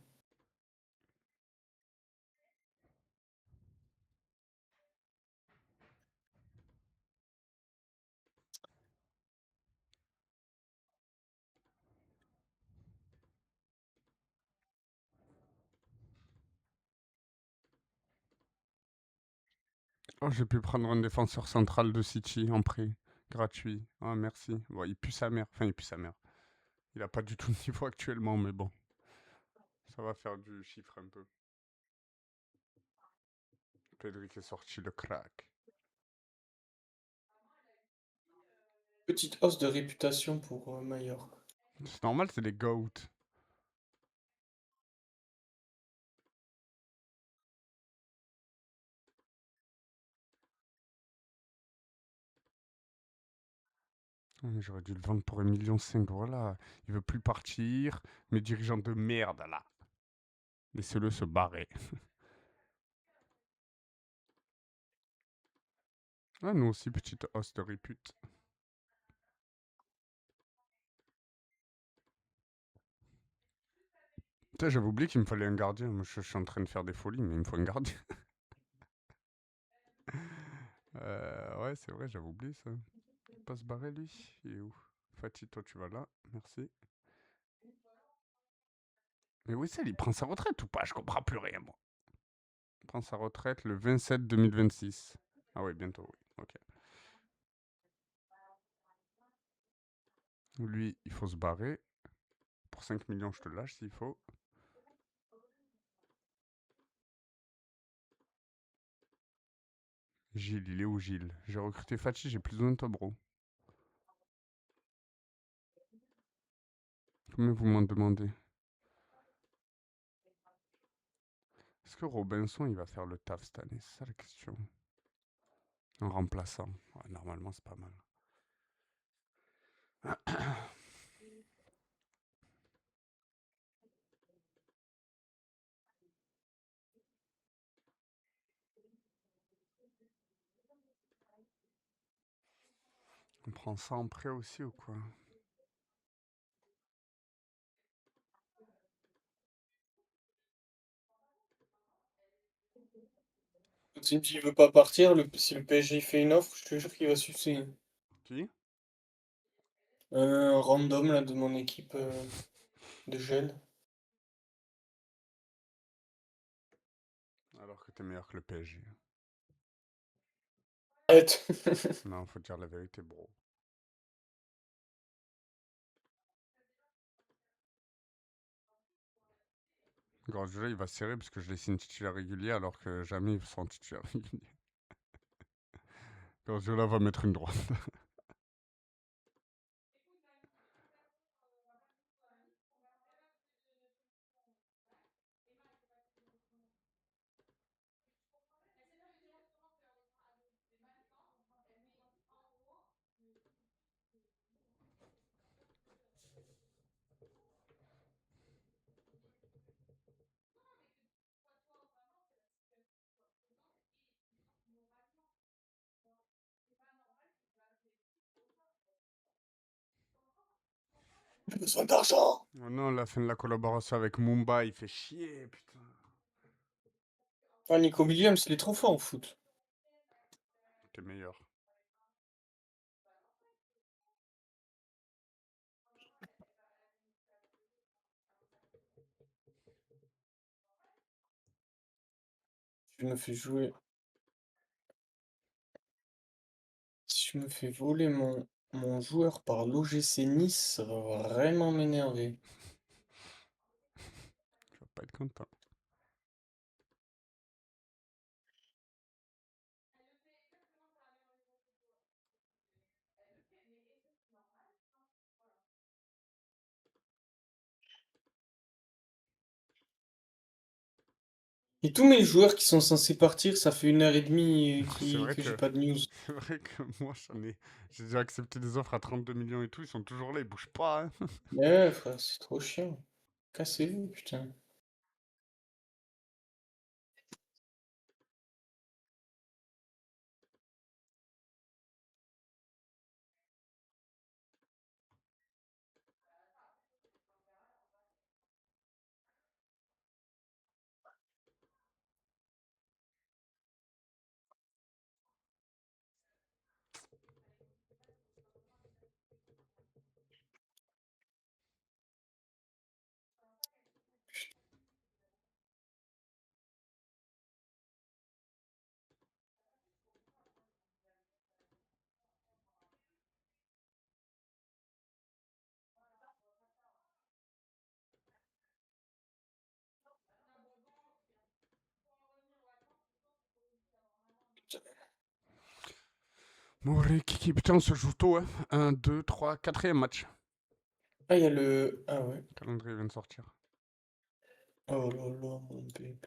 Oh, j'ai pu prendre un défenseur central de City en prêt. Gratuit. Ah, merci. Bon, il pue sa mère. Enfin, il pue sa mère. Il a pas du tout le niveau actuellement, mais bon. Ça va faire du chiffre un peu. Pedrick est sorti, le crack. Petite hausse de réputation pour Mallorca. C'est normal, c'est les GOAT. J'aurais dû le vendre pour 1,5 million, voilà. Il veut plus partir. Mes dirigeants de merde, là. Laissez-le se barrer. Ah, nous aussi, petite hausse de répute. Putain, j'avais oublié qu'il me fallait un gardien. Moi, je suis en train de faire des folies, mais il me faut un gardien. Ouais, c'est vrai, j'avais oublié ça. Il peut pas se barrer, lui. Il est où? Fatih, toi, tu vas là. Merci. Mais Wissel, il prend sa retraite ou pas? Je comprends plus rien, moi. Il prend sa retraite le 27 2026. Ah oui, bientôt, oui. Ok. Lui, il faut se barrer. Pour 5 millions, je te lâche s'il faut. Gilles, il est où Gilles? J'ai recruté Fatih, j'ai plus besoin de toi, bro. Combien vous m'en demandez? Est-ce que Robinson, il va faire le taf cette année? C'est ça la question. En remplaçant. Ouais, normalement, c'est pas mal. On prend ça en prêt aussi ou quoi? S'il veut pas partir, si le PSG fait une offre, je te jure qu'il va sucer. Qui? Un random là de mon équipe de jeunes. Alors que t'es meilleur que le PSG. Arrête. Non, faut dire la vérité, bro. Guardiola, il va serrer parce que je l'ai signé titulaire régulier alors que jamais ils sont titulaires réguliers. Guardiola va mettre une droite. J'ai besoin d'argent. Oh non, la fin de la collaboration avec Mumbai, il fait chier, putain. Ah, Nico Williams, il est trop fort au foot. T'es meilleur. Je me fais jouer. Si je me fais voler mon joueur par l'OGC Nice, ça va vraiment m'énerver. Tu vas pas être content. Et tous mes joueurs qui sont censés partir, ça fait 1 heure et demie C'est vrai que j'ai que pas de news. c'est vrai que moi j'ai déjà accepté des offres à 32 millions et tout, ils sont toujours là, ils bougent pas. Hein. Ouais, frère, c'est trop chiant. Cassez-vous, putain. Moré, Kiki, putain, on se joue tôt, hein. 1, 2, 3, quatrième match. Ah, il y a le... Ah ouais. Le calendrier vient de sortir. Oh là là, mon bébé.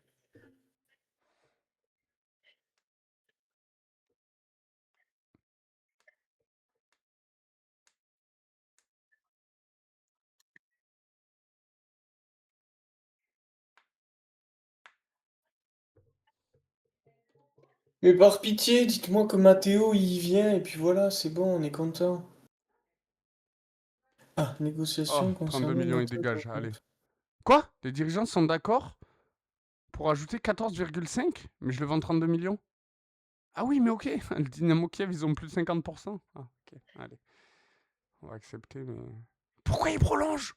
Mais par pitié, dites-moi que Mathéo il vient et puis voilà, c'est bon, on est content. Ah, Oh, négociation 32 concernant millions, il notre dégage, allez. compte. Quoi? Les dirigeants sont d'accord pour ajouter 14,5? Mais je le vends 32 millions? Ah oui, mais ok, le Dynamo Kiev, ils ont plus de 50%. Ah, ok, allez. On va accepter, mais... Pourquoi ils prolongent?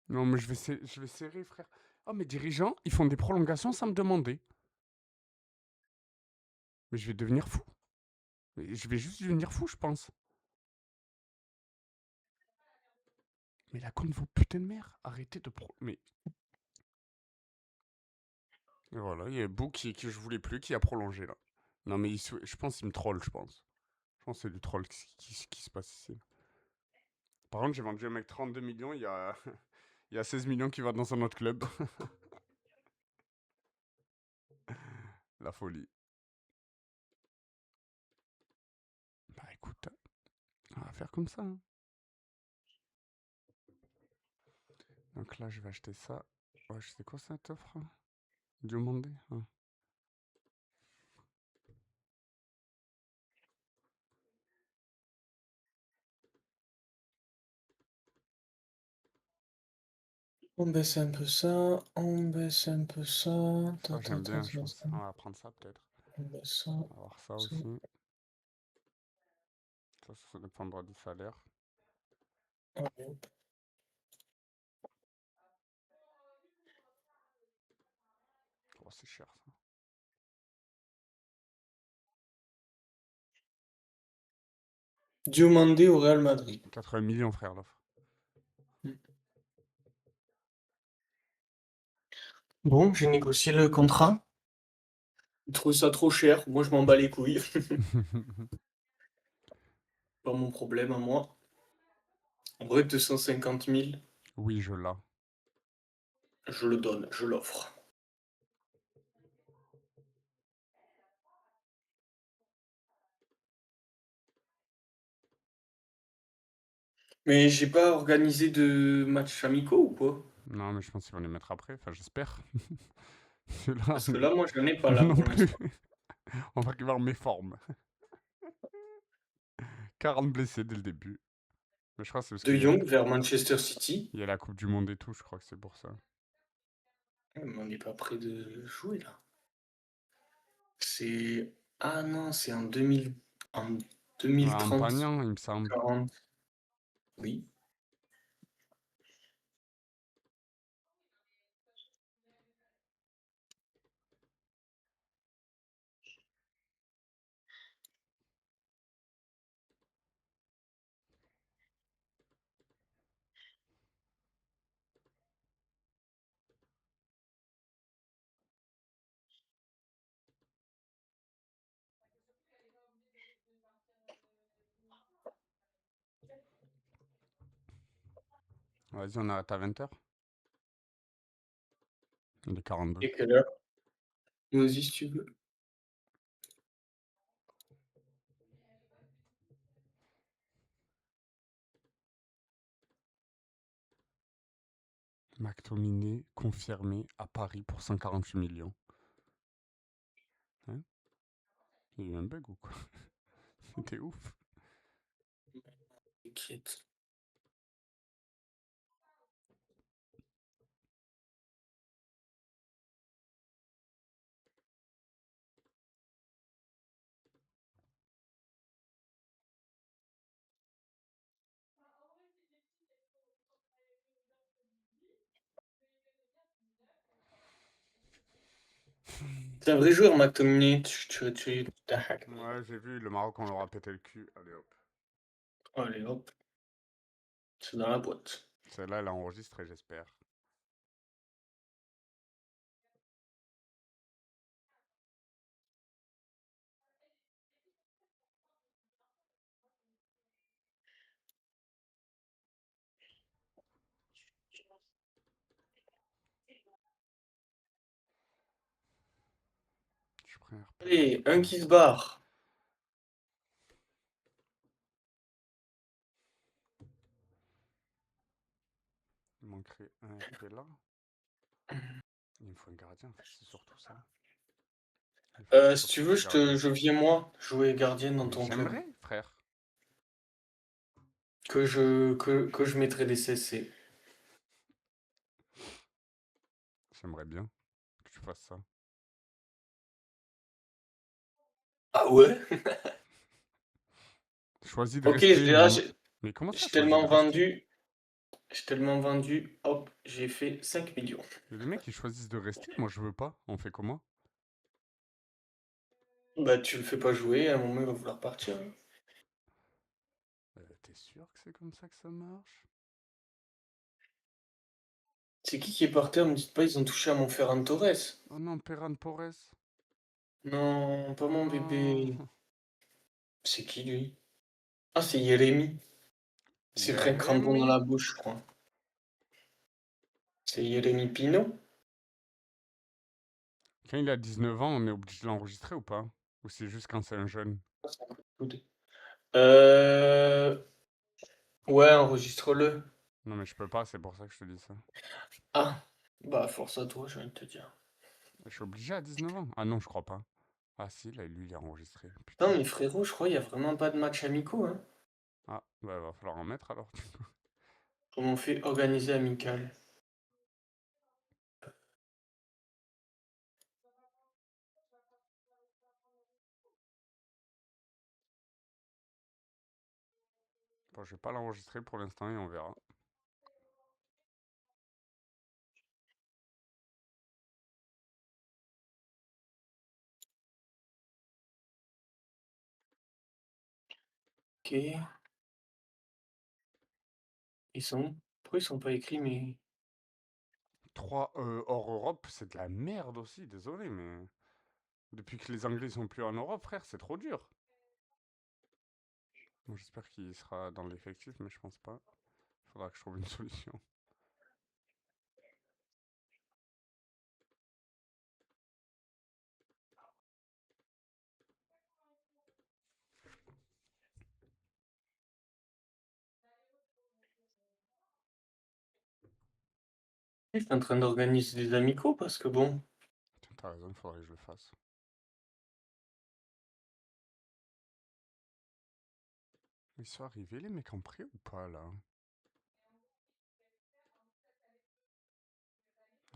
Non, mais je vais serrer, frère. Oh, mes dirigeants, ils font des prolongations sans me demander. Mais je vais devenir fou. Mais je vais juste devenir fou, je pense. Mais la compte vos putains de mère. Arrêtez de Mais... Et voilà, il y a Bou que je voulais plus qui a prolongé, là. Non, mais je pense qu'il me troll, je pense. Je pense que c'est du troll qui se passe ici. Par contre, j'ai vendu un mec 32 millions, il y a 16 millions qui va dans un autre club. La folie. Bah écoute, on va faire comme ça, hein. Donc là, je vais acheter ça. Ouais, je sais quoi cette offre? Diomandé, hein. On baisse un peu ça, on baisse un peu ça. Ça, j'aime bien, je pense. On va prendre ça peut-être. On baisse ça. On va voir ça Ça. aussi. Ça dépendra du salaire. Allez, hop. Oh, c'est cher ça. Diomandé au Real Madrid. 80 millions, frère, l'offre. Bon, j'ai négocié le contrat. Je trouve ça trop cher. Moi, je m'en bats les couilles. Pas mon problème à moi. En vrai, 250 000, Oui, je l'ai. je le donne, je l'offre. Mais j'ai pas organisé de matchs amicaux ou quoi? Non, mais je pense qu'ils vont les mettre après. Enfin, j'espère. Là, Parce que là, moi, j'en ai pas là non pour plus. l'instant. On va voir mes formes. 40 blessés dès le début. Mais je crois que c'est parce De qu'il Jong vers Manchester City. y a la Coupe du Monde et tout, je crois que c'est pour ça. Mais on n'est pas prêt de jouer là. C'est. Ah non, c'est en 2000... en En 2030. Pagnant, il me semble. 40. Oui. Vas-y, on arrête à 20h. Il est 42. Et quelle heure? Vas-y si tu veux. McTominay confirmé à Paris pour 148 millions. Hein? Il y a eu un bug ou quoi? C'était ouf. T'inquiète. C'est un vrai joueur, McTominay. Ouais, j'ai vu, le Maroc, on leur a pété le cul. Allez hop. Allez hop, c'est dans la boîte. Celle-là, elle a enregistré, j'espère. Je prends un RP. Allez, un qui se barre. Il manquerait un RP là. Il me faut un gardien, en fait, c'est surtout ça. Si Faut que tu tu veux, sois gardien. je viens moi jouer gardien dans Mais ton club. j'aimerais, frère. Que je mettrai des CC. J'aimerais bien que tu fasses ça. Ah ouais? Choisis de Ok, rester, déjà, mais comment ça, j'ai choisis de tellement rester? vendu. J'ai tellement vendu. Hop, j'ai fait 5 millions. Mais les mecs, ils choisissent de rester, moi je veux pas. On fait comment? Bah, tu le fais pas jouer, à un moment, il va vouloir partir, hein. T'es sûr que c'est comme ça que ça marche? C'est qui est par terre? Me dites pas, ils ont touché à mon Ferran Torres. Oh non, Perran Porres. Non, pas mon Non. bébé. C'est qui lui? Ah, c'est Jérémy. C'est pris un crampon dans Jérémy. la bouche, je crois. C'est Jérémy Pino? Quand il a 19 ans, on est obligé de l'enregistrer ou pas? Ou c'est juste quand c'est un jeune? Ah, c'est un coup de coude. Euh... Ouais, enregistre-le. Non mais je peux pas, c'est pour ça que je te dis ça. Ah, bah force à toi, je viens de te dire. Je suis obligé à 19 ans? Ah non, je crois pas. Ah si, là, lui, il est enregistré. Non, Putain. mais frérot, je crois qu'il y a vraiment pas de match amicaux, hein. Ah, bah va falloir en mettre alors. Comment on fait organiser amical? Bon, je vais pas l'enregistrer pour l'instant et on verra. Ok. Ils sont. Pourquoi ils sont pas écrits, mais. 3 hors Europe, c'est de la merde aussi, désolé, mais... Depuis que les Anglais sont plus en Europe, frère, c'est trop dur. Bon, j'espère qu'il sera dans l'effectif, mais je pense pas. Faudra que je trouve une solution. Je suis en train d'organiser des amicaux parce que bon. Tiens, t'as raison, il faudrait que je le fasse. Ils sont arrivés, les mecs en pré ou pas, là?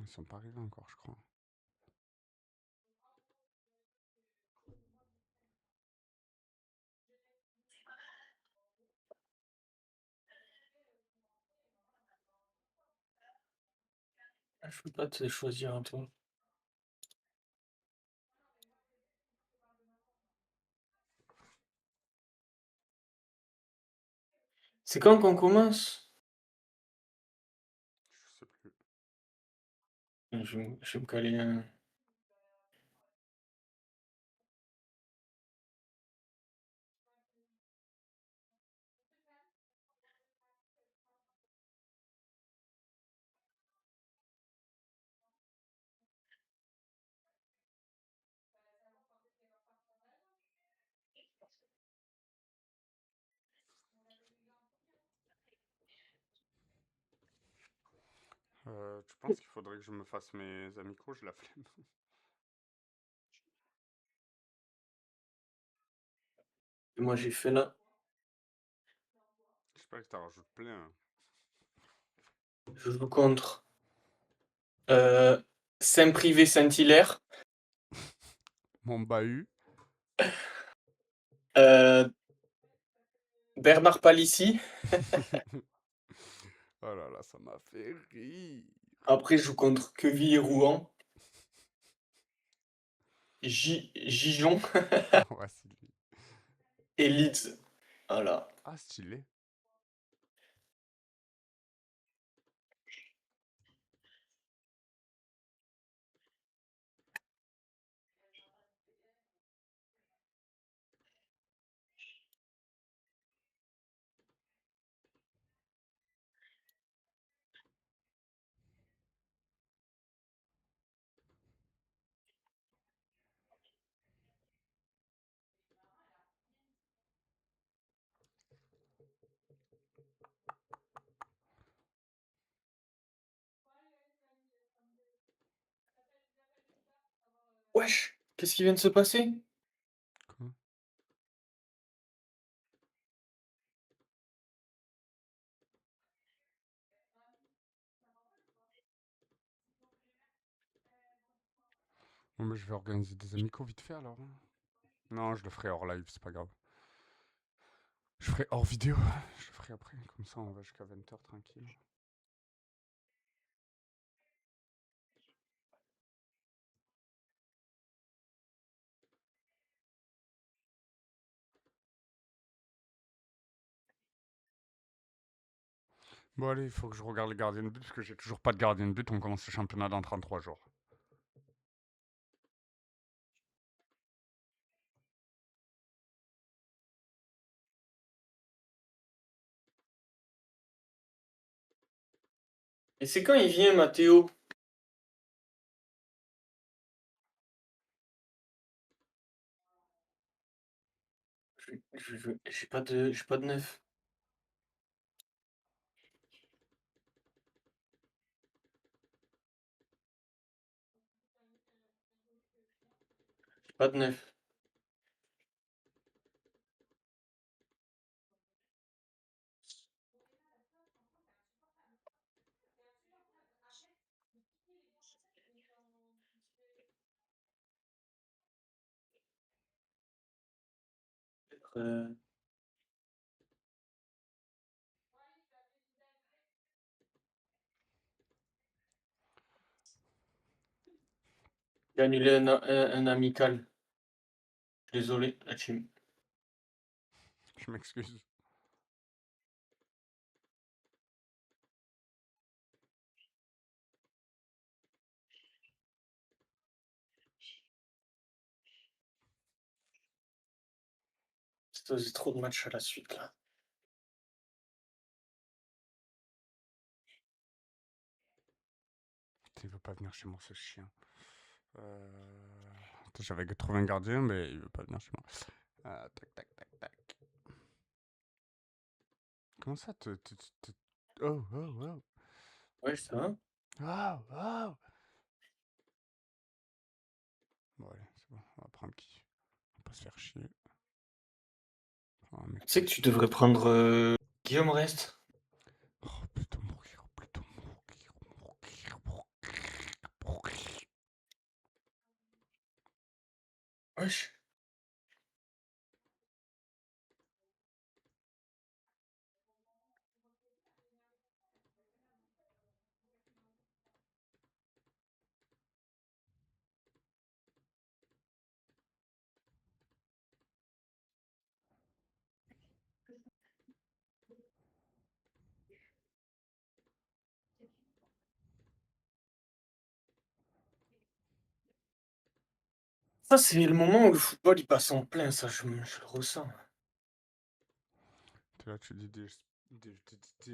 Ils sont pas arrivés encore, je crois. Je peux pas te choisir un toi. C'est quand qu'on commence? Je sais plus. Je vais me caler un. Tu penses qu'il faudrait que je me fasse mes amicaux? J'ai la flemme. Moi j'ai fait là. J'espère que t'en rajoutes plein. Je joue contre euh, Saint-Privé Saint-Hilaire, Mon bahut. euh, Bernard Palissy. Oh là là, ça m'a fait rire. Après, je joue contre Queville et Rouen. Gijon Ouais, c'est lui. et Leeds. Voilà. Ah, stylé. Wesh. Qu'est-ce qui vient de se passer? Quoi? Bon, mais je vais organiser des amicaux vite fait alors, hein. Non, je le ferai hors live, c'est pas grave. Je ferai hors vidéo, je le ferai après, comme ça on va jusqu'à 20h tranquille. Bon allez, il faut que je regarde les gardiens de but, parce que j'ai toujours pas de gardien de but, on commence le championnat dans 33 jours. Et c'est quand il vient, Mathéo? J'ai pas de neuf. J'ai pas de neuf. Euh, J'ai annulé un amical. Désolé, la team. Je m'excuse. C'est trop de matchs à la suite là. Il veut pas venir chez moi ce chien. J'avais trouvé un gardien, mais il veut pas venir chez moi. Tac, tac, tac, tac. Comment ça Oh, oh, oh. Ouais, ça va. Oh, oh. Bon, allez, c'est bon, on va prendre qui? On va pas se faire chier. Un mec Tu sais comme que tu ça. devrais prendre Guillaume Rest. Oh, plutôt mourir, plutôt mourir, mourir, mourir, mourir. Wesh. Ça, c'est le moment où le football il passe en plein, ça, je le ressens. T'es là, tu dis des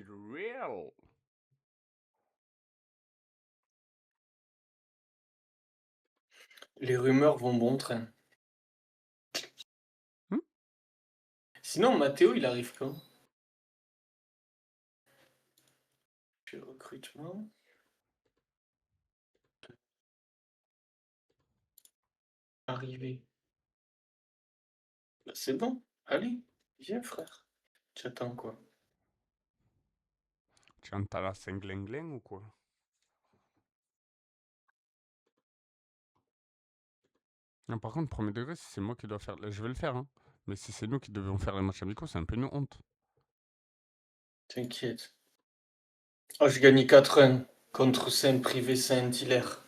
real. Les rumeurs vont bon train. Hmm. Sinon, Mathéo, il arrive quand? Puis recrutement. Arrivé. Bah, c'est bon. Allez, viens, frère. Tu attends quoi? Tu entends la Saint-Glinglin ou quoi? Non, par contre, premier degré, si c'est moi qui dois faire. Je vais le faire, hein. Mais si c'est nous qui devons faire les matchs amicaux, c'est un peu une honte. T'inquiète. Oh, j'ai gagné 4-1 contre Saint-Privé Saint-Hilaire.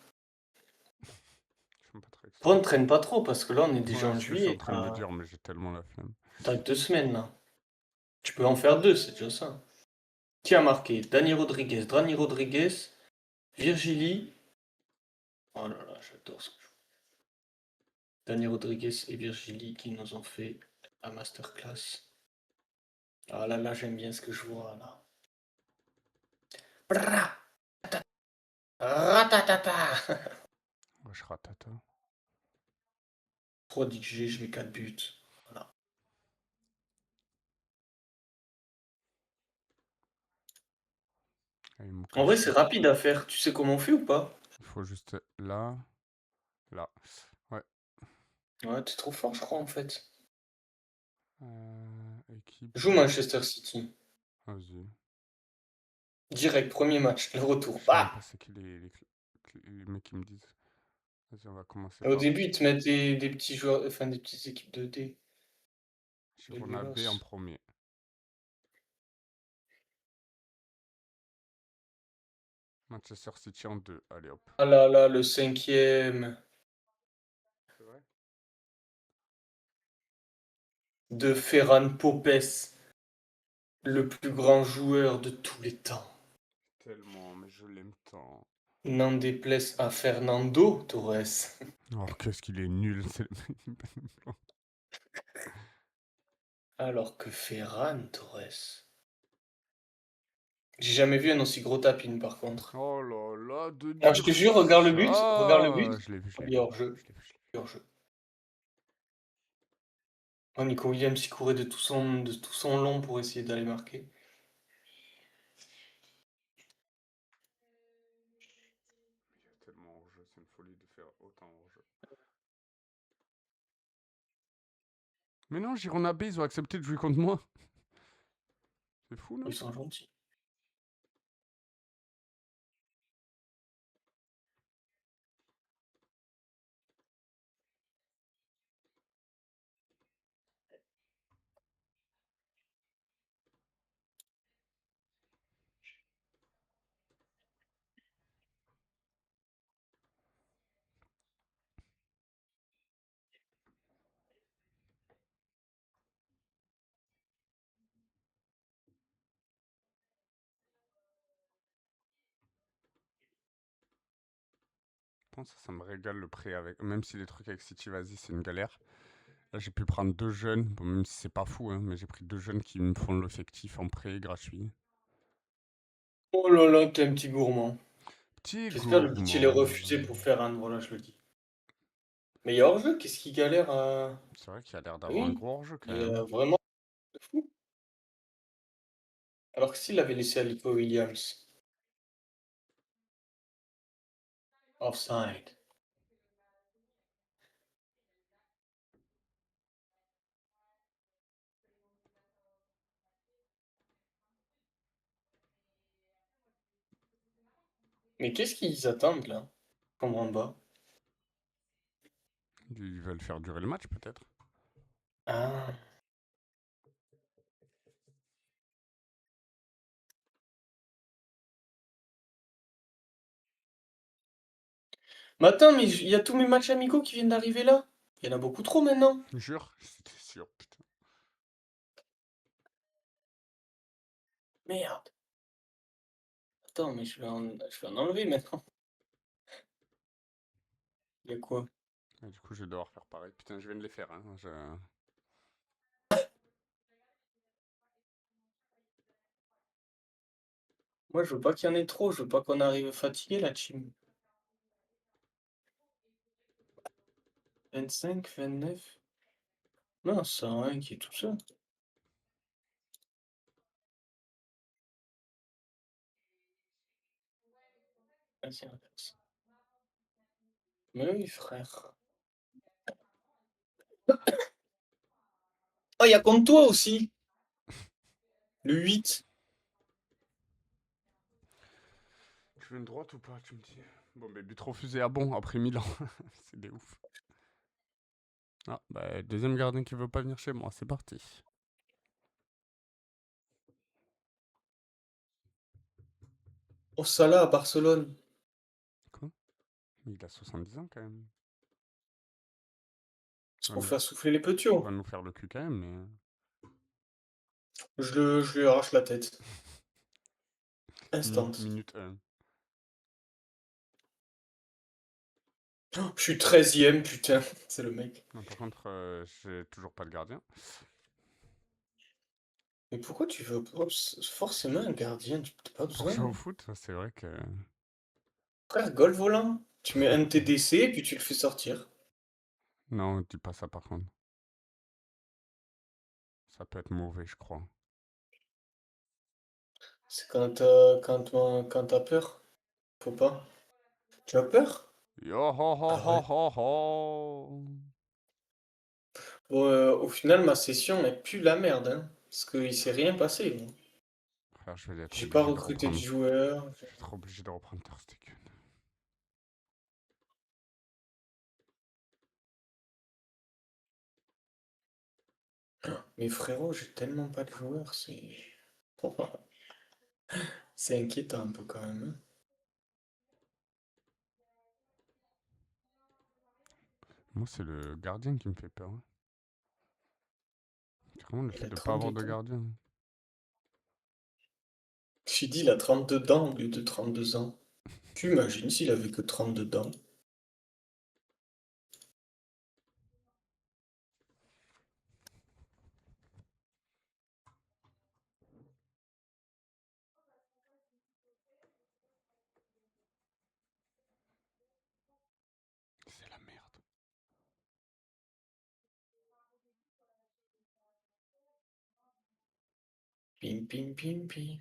Je suis pas très excité. Bon, ne traîne pas trop parce que là, on est déjà Ouais, en c'est ce que je suis en juillet. train de me dire, mais j'ai tellement la flemme. T'as 2 semaines là. Tu peux en faire 2, c'est déjà ça. Qui a marqué? Dani Rodriguez, Virgili. Oh là là, j'adore ce que je fais. Dani Rodriguez et Virgili qui nous ont fait la masterclass. Ah là là, j'aime bien ce que je vois là. Bra, ratatata. Ouais, je rate toi. Prodigé, je mets 4 buts. Voilà. Allez, mon En vrai, c'est cachet. rapide à faire. Tu sais comment on fait ou pas? Il faut juste là. Là. Ouais. Ouais, t'es trop fort, je crois, en fait. Équipe. Joue Manchester City. Vas-y. Direct, premier match, le retour. Je sais même Bah! pas c'est qui les mecs qui me disent. Vas-y, on va commencer Au par début, ils te mettent des petits joueurs, enfin des petites équipes de D. De Girona B en nulos. premier. Manchester City en 2. Allez hop. Ah là là, le cinquième C'est vrai? de Ferran Popes, le plus grand joueur de tous les temps. Tellement, mais je l'aime tant. N'en déplaise à Fernando Torres. Oh, qu'est-ce qu'il est nul, c'est le mec. Alors que Ferran Torres. J'ai jamais vu un aussi gros tapin par contre. Oh là là, de Ah, je dire te jure, regarde le but, regarde le ça. but. Je l'ai vu, je l'ai Il est vu. hors jeu. Je l'ai vu, je l'ai vu. Il est hors jeu. Oh, Nico Williams, il courait de tout son long pour essayer d'aller marquer. Il y a tellement hors-jeu, c'est une folie de faire autant hors-jeu. Mais non, Girona B, ils ont accepté de jouer contre moi. C'est fou, non? Ils sont gentils. Je pense que ça me régale le prêt avec. Même si les trucs avec City, vas-y, c'est une galère. Là, j'ai pu prendre deux jeunes. Bon, même si c'est pas fou, hein, mais j'ai pris deux jeunes qui me font l'effectif en prêt gratuit. Oh là là, t'es un petit gourmand. Petit J'espère le but il est gourmand. refusé pour Ferran, voilà, je le dis. Mais il est hors jeu, qu'est-ce qu'il galère à. C'est vrai qu'il a l'air d'avoir un Oui, gros hors-jeu quand il est même. vraiment fou. Alors que s'il l'avait laissé à Nico Williams. Offside. Mais qu'est-ce qu'ils attendent là? Je comprends pas. Ils veulent faire durer le match peut-être. Ah. Mais attends, mais il y a tous mes matchs amicaux qui viennent d'arriver là. Il y en a beaucoup trop maintenant. Jure, c'était sûr, putain. Merde. Attends, mais je vais en enlever maintenant. Il y a quoi? Et du coup, je vais devoir faire pareil. Putain, je viens de les faire. Hein. Moi, je veux pas qu'il y en ait trop. Je veux pas qu'on arrive fatigué la team. 25, 29. Non, c'est un qui est tout seul. Vas-y, inverse. Mais oui, frère. Oh, il y a contre toi aussi. Le 8. Tu veux une droite ou pas, tu me dis? Bon, mais but refusé à bon après Milan. C'est des ouf. Ah, bah, deuxième gardien qui veut pas venir chez moi, c'est parti. Oh, Salah à Barcelone. Quoi? Il a 70 ans quand même. C'est Il va pour nous, faire souffler les petits. il va nous faire le cul quand même, mais. Je lui arrache la tête. Instant. Minute 1. Oh, je suis 13e, putain. C'est le mec. Non, par contre, j'ai toujours pas de gardien. Mais pourquoi tu veux forcément un gardien? Tu n'as pas Pour jouer au besoin. foot, c'est vrai que. Frère, golf volant. Tu mets un TDC et puis tu le fais sortir. Non, dis pas ça par contre. Ça peut être mauvais, je crois. C'est quand t'as peur. Faut pas. Tu as peur? Yo ho ho Ah ho ouais. ho ho! Bon, au final, ma session n'est plus la merde, hein, parce qu'il s'est rien passé, gros. Frère, je vais être J'ai pas obligé de recruté de reprendre. joueurs. Je vais être obligé de reprendre Ter Stegen. Mais frérot, j'ai tellement pas de joueurs, c'est... C'est inquiétant un peu quand même, hein. Moi, c'est le gardien qui me fait peur, hein. C'est vraiment le Il fait a de pas avoir 32 de ans. gardien. J'ai dit, il a 32 dents au lieu de 32 ans. Tu imagines s'il avait que 32 dents? C'est la merde. Pim, pim, pim, pim.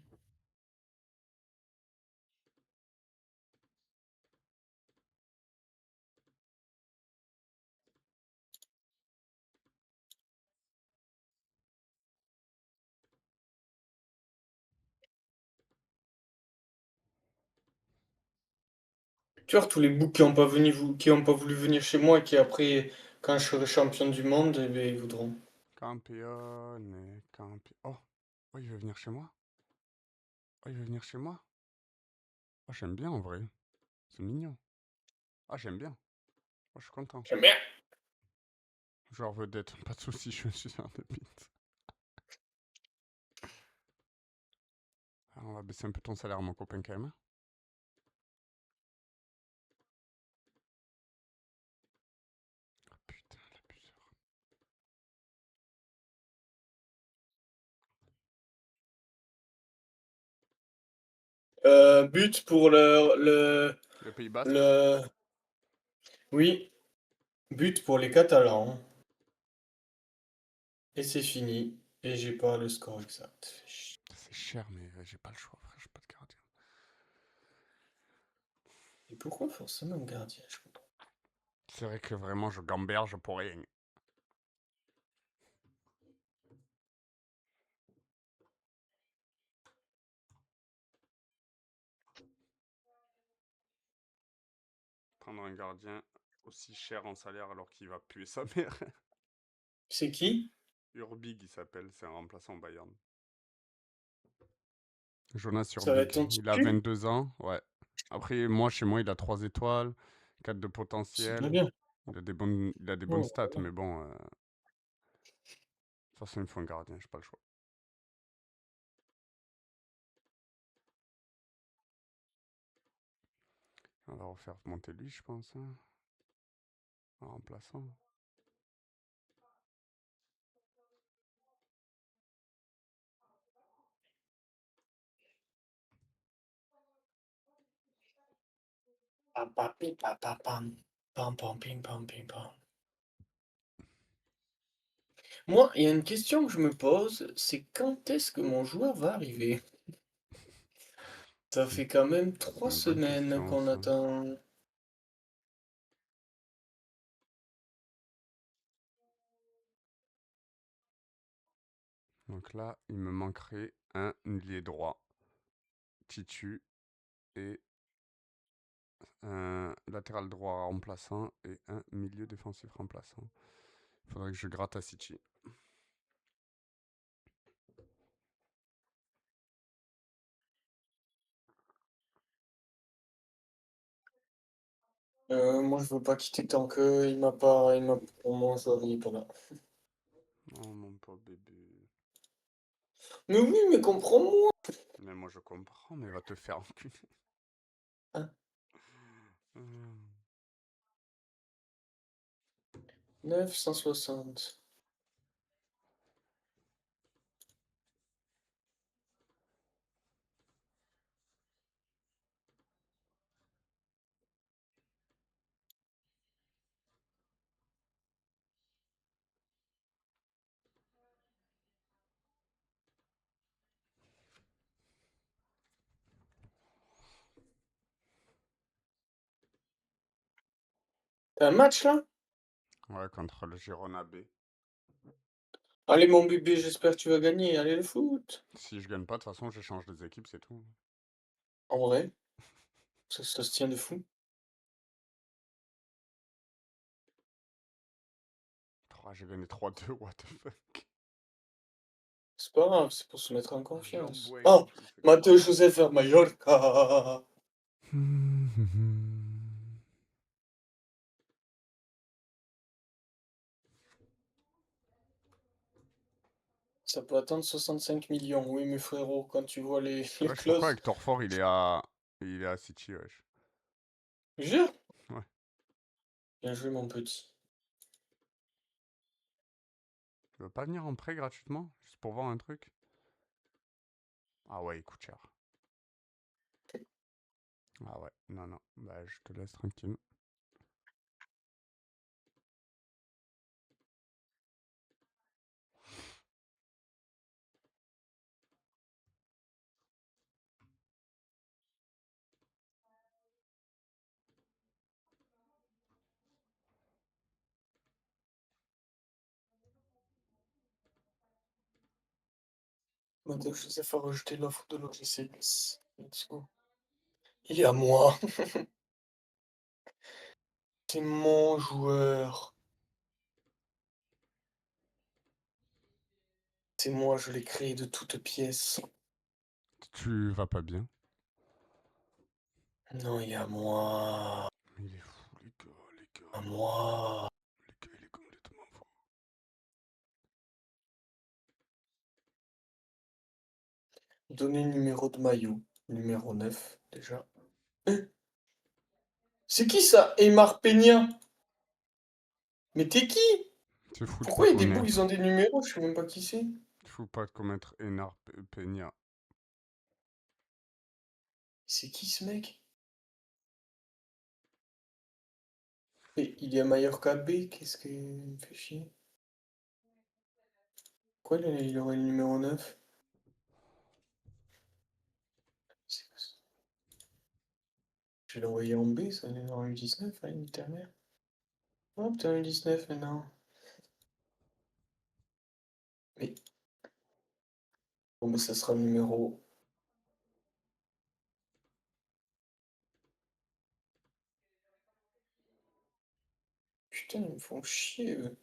Tu vois, tous les boucs qui ont pas voulu venir chez moi et qui après, quand je serai champion du monde, eh ben, ils voudront. Campione, Oh! Oh, il veut venir chez moi? Oh, il veut venir chez moi? Oh, j'aime bien en vrai. C'est mignon. Ah, j'aime bien. Oh, je suis content. J'aime bien. Joueur vedette, pas de soucis, je suis un de pinte. Alors, on va baisser un peu ton salaire, mon copain, quand même, hein. Oh, putain, l'abuseur. But pour Le Pays Basque? le... Oui, but pour les Catalans. Et c'est fini. Et j'ai pas le score exact. C'est cher, mais j'ai pas le choix, frère, j'ai pas de gardien. Et pourquoi forcément un gardien? Je comprends. C'est vrai que vraiment, je gamberge pour rien. Prendre un gardien aussi cher en salaire alors qu'il va puer sa mère. C'est qui? Urbig, il s'appelle, c'est un remplaçant Bayern. Jonas Ça va être Urbig, ton il a titu? 22 ans, ouais. Après, moi, chez moi, il a 3 étoiles, 4 de C'est pas potentiel. bien. Il a des bonnes Oh, stats, mais bon, de toute façon, il me faut un gardien, j'ai pas le choix. On va refaire monter lui, je pense, hein, en remplaçant. pam, pam, pim, pam, pam, pam. Pam, pam, pim, pam, pim, pam. Moi, il y a une question que je me pose, c'est quand est-ce que mon joueur va arriver? Ça C'est fait quand même trois une bonne semaines question, qu'on ça. attend. Donc là, il me manquerait un ailier droit, Titu, et un latéral droit remplaçant et un milieu défensif remplaçant. Il faudrait que je gratte à City. Moi, je veux pas quitter tant que pour mon joueur, il est pas là. Oh mon pauvre bébé. Mais oui, mais comprends-moi. Mais moi je comprends, mais va te faire enculer. Hein, Hum. 960. T'as un match là? Ouais, contre le Girona B. Allez, mon bébé, j'espère que tu vas gagner. Allez, le foot. Si je gagne pas, de toute façon, j'échange les équipes, c'est tout. En vrai, ça se tient de fou. J'ai gagné 3-2, what the fuck. C'est pas grave, c'est pour se mettre en Jean confiance. Boing, Oh, je sais quoi. Matteo Joseph à Mallorca. Ça peut atteindre 65 millions. Oui, mes frérots, quand tu vois les Wesh, pourquoi clauses. Hector Ford, il est à City, wesh. Jure. Ouais. Bien joué, mon petit. Tu veux pas venir en prêt gratuitement? Juste pour voir un truc? Ah ouais, il coûte cher. Ah ouais, non, non. Bah, je te laisse tranquille. Matteo Joseph a rejeté l'offre de l'OGC Nice. Let's go. Il est à moi. C'est mon joueur. C'est moi, je l'ai créé de toutes pièces. Tu vas pas bien? Non, il est à moi. Il est fou, les gars, les À gars. moi. Les gars, il est complètement fou. Donner numéro de maillot. Numéro 9, déjà. Hein. C'est qui ça? Aymar Peña? Mais t'es qui? C'est fou de pas Pourquoi il y a des boules, ils connaître. ont des numéros? Je sais même pas qui c'est. C'est fou de pas connaître Enar Peña. C'est qui ce mec? Mais il est à Mallorca B, qu'est-ce que... il me fait chier. Pourquoi il aurait le numéro 9? C'est quoi ça? Je vais l'envoyer en B, ça, il est dans le 19, hein, une terre-mère. Oh putain, le 19 maintenant. Mais bon, bah, ça sera le numéro. Putain, ils me font chier, eux.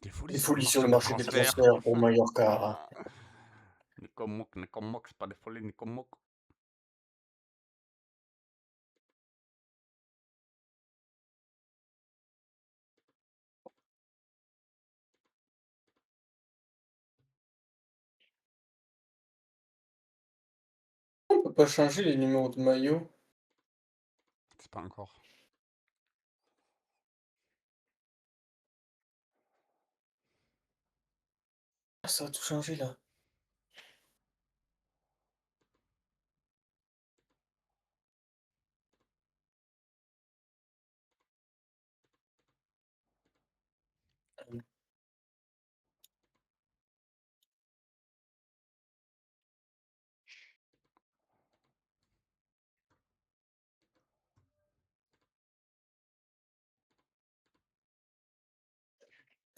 Des folies Des sur le folies sur marché le des marché des transferts. transferts pour Mallorca. Nico Mock, c'est pas des folies, Nico Mock. On peut pas changer les numéros de maillot. C'est pas encore. Ah, ça a tout changé là.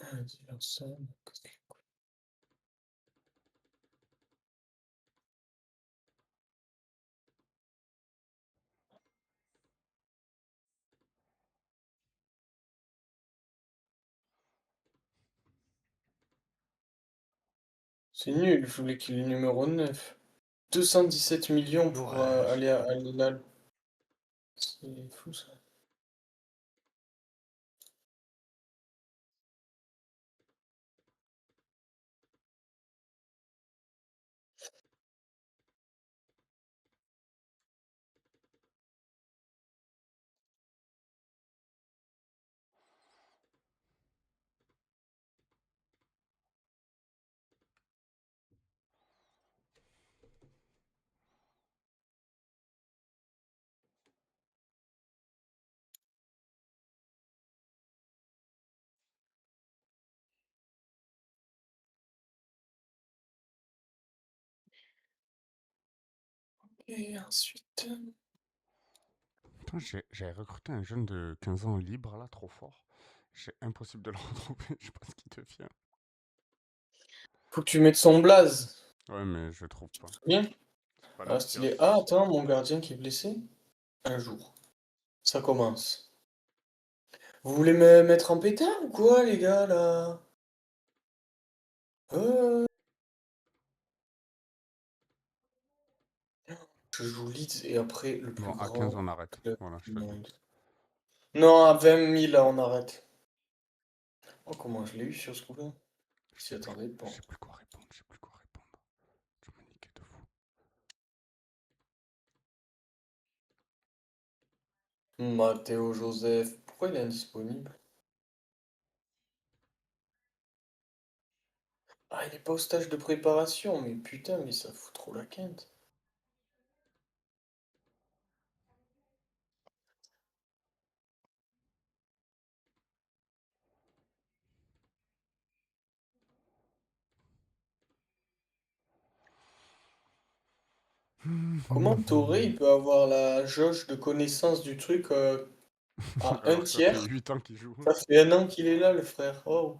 Ah, dis leur ça. C'est nul, je voulais qu'il ait le numéro 9. 217 millions pour Ouais, aller à Al Hilal. C'est fou ça. Et ensuite... Putain, j'avais recruté un jeune de 15 ans libre, là, trop fort. C'est impossible de le retrouver, je sais pas ce qu'il devient. Faut que tu mettes son blaze. Ouais, mais je trouve pas. Bien. C'est pas le Ah, pire. stylé. Ah, attends, mon gardien qui est blessé. Un jour. Ça commence. Vous voulez me mettre en pétard ou quoi, les gars, là? Euh, Je joue Leeds et après le plus Bon, à 15, grand on arrête. club Voilà, je du te le dis. monde. Non, à 20 000, là, on arrête. Oh, comment je l'ai eu sur ce coup-là? Je S'y sais plus, attendait je pas. sais plus quoi répondre, je sais plus quoi répondre. Tu m'as niqué de fou. Matteo Joseph. Pourquoi il est indisponible? Ah, il est pas au stage de préparation, mais putain, mais ça fout trop la quinte. Comment Touré, il peut avoir la jauge de connaissance du truc à un Alors que ça fait tiers? 8 ans qu'il joue. Ça fait un an qu'il est là, le frère. Oh.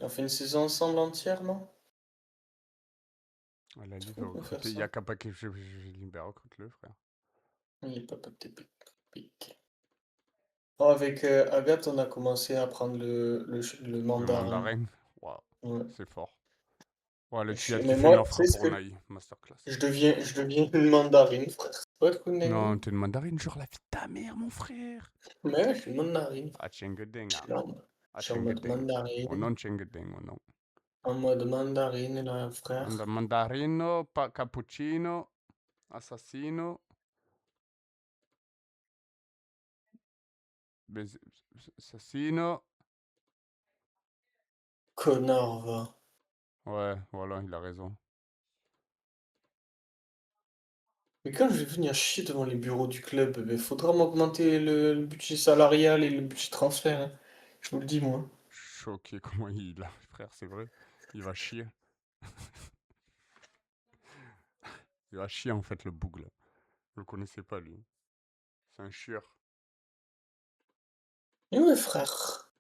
On fait une saison ensemble entière, non? Ah, la Ligue Trop va de me faire recruter. ça. Yakapa que je libère, recrute-le, frère. Il est pas pic. Oh, avec Agathe, on a commencé à apprendre le Le mandarin. mandarin. Waouh, Ouais. c'est fort. Ouais, le Tchad qui Mais fait une moi, tu offre sais ce pour que... Naï. Masterclass. Je deviens une mandarine, frère. C'est pas trop une Non, dinguerie. t'es une mandarine, genre la vie de ta mère, mon frère. Mais ouais, je suis une mandarine. Ah, Tchengedenga. Je Ah, suis en mode Tchengedeng. Oh mandarine. non, Tchengedeng, oh non. En mode mandarine, là, frère. Mandarino, cappuccino, assassino, assassino. Connard, va. Ouais, voilà, il a raison. Mais quand je vais venir chier devant les bureaux du club, il faudra m'augmenter le budget salarial et le budget transfert, hein. Je vous le dis, moi. Choqué comment il a, frère, c'est vrai. Il va chier. Il va chier en fait le bougle. Je le connaissais pas lui. C'est un chieur. Mais ouais, frère.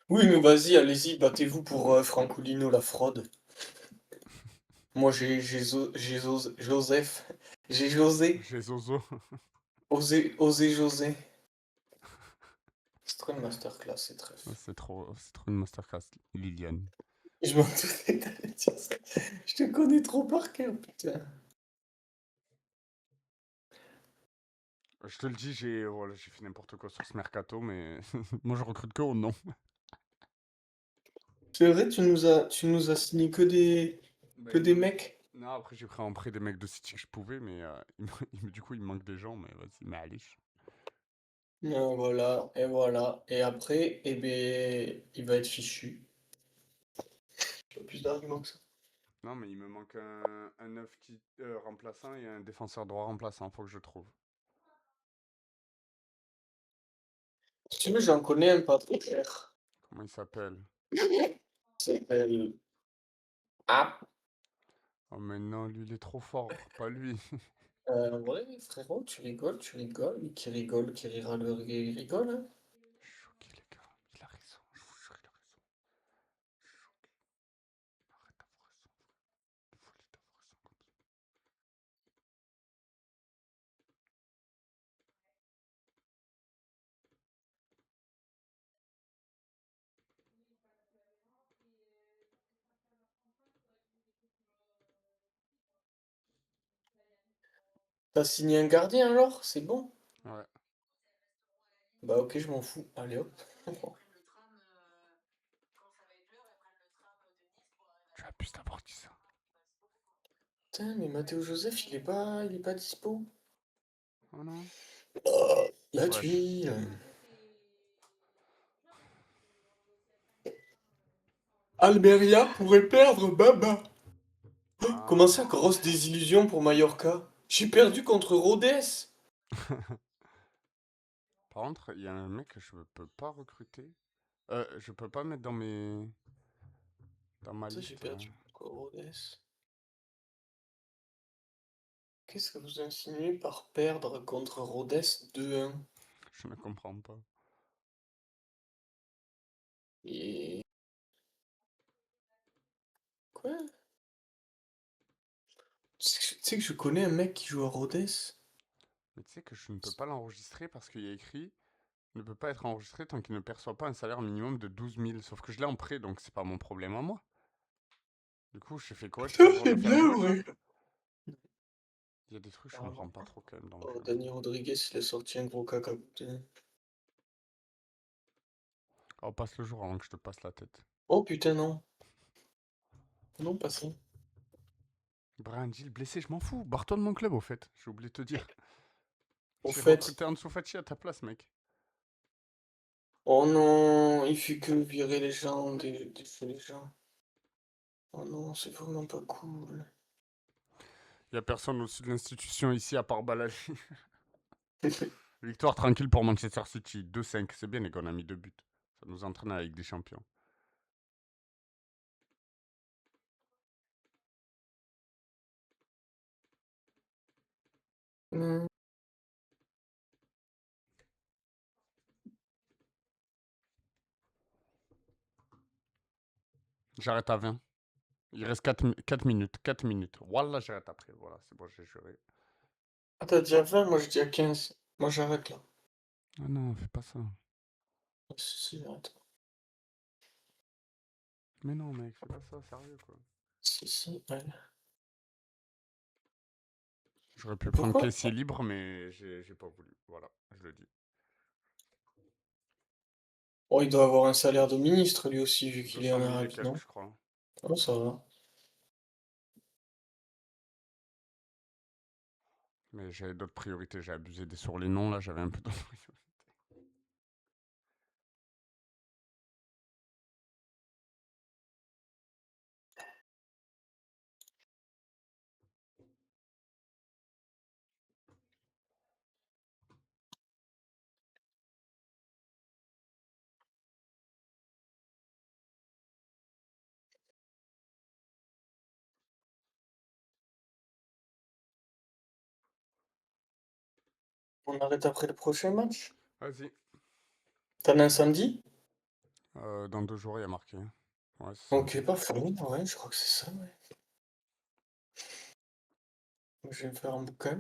Oui, mais vas-y, allez-y, battez-vous pour Francolino, la fraude. Moi, Joseph. J'ai José. J'ai Zozo. Osé José. C'est trop une masterclass, c'est très. C'est trop une masterclass, Liliane. Je m'en doutais que t'allais dire ça. Je te connais trop par cœur, putain. Je te le dis, voilà, j'ai fait n'importe quoi sur ce mercato, mais moi je recrute que au nom. C'est vrai, tu nous as signé Bah, que des mecs. Non, après j'ai pris en prêt des mecs de City que je pouvais, mais du coup il me manque des gens, mais vas-y, mais allez. Voilà, et voilà. Et après, eh ben, il va être fichu. Pas plus d'arguments que ça. Non, mais il me manque un 9 remplaçant et un défenseur droit remplaçant, faut que je trouve. Si tu veux, j'en connais un pas trop cher. Comment il s'appelle? Il s'appelle... Ah, Oh, mais non, lui il est trop fort, pas lui. ouais, frérot, tu rigoles. Qui rigole, qui rira le il rigole, hein. Je suis choqué, les gars. Il a raison, je vous jure, il a raison. Je suis choqué. Arrête d'avoir raison. Vous voulez d'avoir raison comme ça. T'as signé un gardien alors? C'est bon? Ouais. Bah ok, je m'en fous. Allez hop. Tu abuses d'avoir dit ça. Putain, mais Matteo Joseph, il est pas dispo. Oh non. Oh, la Wesh. tuile. Almeria pourrait perdre Baba. Comment Ah. ça, grosse désillusion pour Mallorca? J'ai perdu contre Rodez. Par contre, il y a un mec que je peux pas recruter. Je peux pas mettre dans ma Ça, j'ai liste. perdu encore Rodez. Qu'est-ce que vous insinuez par perdre contre Rodez 2-1? Je ne comprends pas. Et... Quoi? Tu sais que je connais un mec qui joue à Rodez? Mais tu sais que je ne peux pas l'enregistrer parce qu'il y a écrit ne peut pas être enregistré tant qu'il ne perçoit pas un salaire minimum de 12 000. Sauf que je l'ai en prêt, donc c'est pas mon problème à moi. Du coup, je fais quoi? J'ai pas Putain, le droit de c'est le faire bien, jouer? ouais. Il y a des trucs que je Ah, comprends pas trop quand même dans le oh, jeu. Dani Rodriguez, il a sorti un gros caca. Oh, passe le jour avant que je te passe la tête. Oh putain, non. Non, pas ça. Brian Gill blessé, je m'en fous. Barre-toi de mon club au fait. J'ai oublié de te dire. Au J'ai fait. recruté Ansu Fati à ta place, mec. Oh non, il fait que virer les gens, défait les gens. Oh non, c'est vraiment pas cool. Il y a personne au-dessus de l'institution ici à part Balali. Victoire tranquille pour Manchester City. 2-5. C'est bien les gars, on a mis 2 buts. Ça nous entraîne à la Ligue des Champions. Hmm. J'arrête à 20. Il reste 4 minutes. 4 minutes. Voilà, j'arrête après. Voilà, c'est bon, j'ai juré. Ah, t'as déjà 20, moi je dis à 15. Moi j'arrête là. Ah non, fais pas ça. Si, j'arrête. Mais non, mec, fais pas ça, sérieux quoi. Si, ouais. J'aurais pu Mais prendre pourquoi? caissier libre, mais j'ai pas voulu. Voilà, je le dis. Oh, il doit avoir un salaire de ministre lui aussi, vu qu'il est 200 en 000 et Arabie, quelques, non? je crois. Oh, ça va. Mais j'avais d'autres priorités. J'ai abusé sur les noms, là, j'avais un peu d'autres priorités. On arrête après le prochain match? Vas-y. T'en as un samedi? Dans 2 jours, il y a marqué. Ouais, c'est Ok, samedi. parfait. Ouais, je crois que c'est ça, ouais. Je vais me faire un boucan.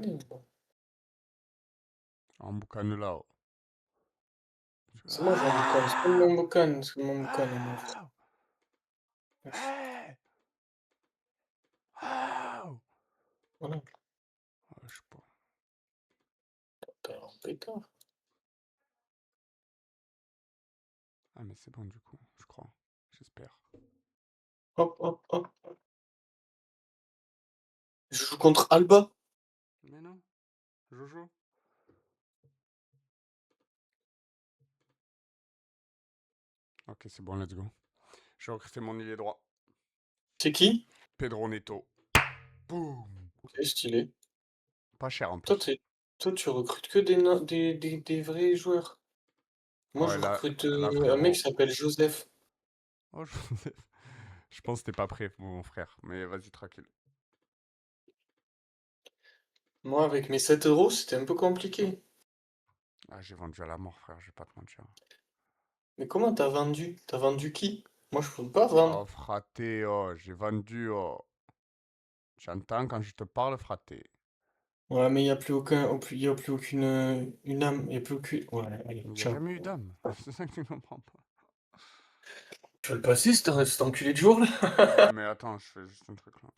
En Bucanelao. C'est moi, j'ai un boucan. C'est Ah mon boucan, c'est mon boucan, à moi, frère. Ah Hey Ah Voilà. Je sais pas. T'as un pétard. Ah, mais c'est bon, du coup, je crois. J'espère. Hop, hop, hop. Je joue contre Alba. Mais non. Jojo. Ok, c'est bon, let's go. J'ai recruté mon ailier droit. C'est qui? Pedro Neto. Boum. Ok, stylé. Pas cher en Toi, plus. toi, tu recrutes que des vrais joueurs. Moi, Ouais, je là, recrute là un mec qui frérot. s'appelle Joseph. Oh, je pense que t'es pas prêt, mon frère. Mais vas-y, tranquille. Moi, avec mes 7 euros, c'était un peu compliqué. Ah, j'ai vendu à la mort, frère, je vais pas te mentir. Mais comment t'as vendu? T'as vendu qui? Moi, je peux pas vendre. Oh, fraté, oh, j'ai vendu, oh. Tu entends quand je te parle, fraté. Ouais, mais il n'y a plus y a plus aucune une âme. Il n'y a plus aucune. Ouais, allez, Mais il y a ciao. jamais eu d'âme. C'est ça que tu comprends pas. Tu vas le passer, cet enculé de jour, là? Ouais, mais attends, je fais juste un truc là.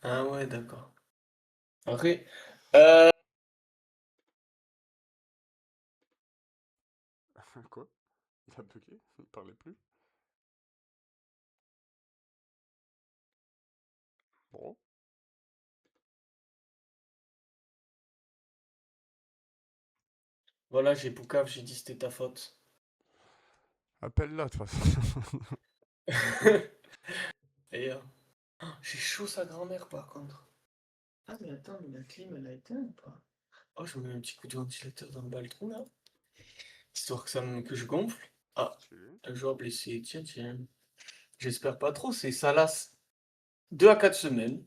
Ah ouais, d'accord. Après, Quoi? Il a bugué? Il parlait plus? Bon. voilà, j'ai Poucave, j'ai dit c'était ta faute. Appelle-la, de toute façon. Et j'ai chaud sa grand-mère par contre. Ah mais attends, mais la clim elle a éteint ou pas? Oh, je me mets un petit coup de ventilateur dans le balcon là. Histoire que je gonfle. Ah, Stylé. un joueur blessé. Tiens, tiens. J'espère pas trop. C'est Salas. 2 à 4 semaines.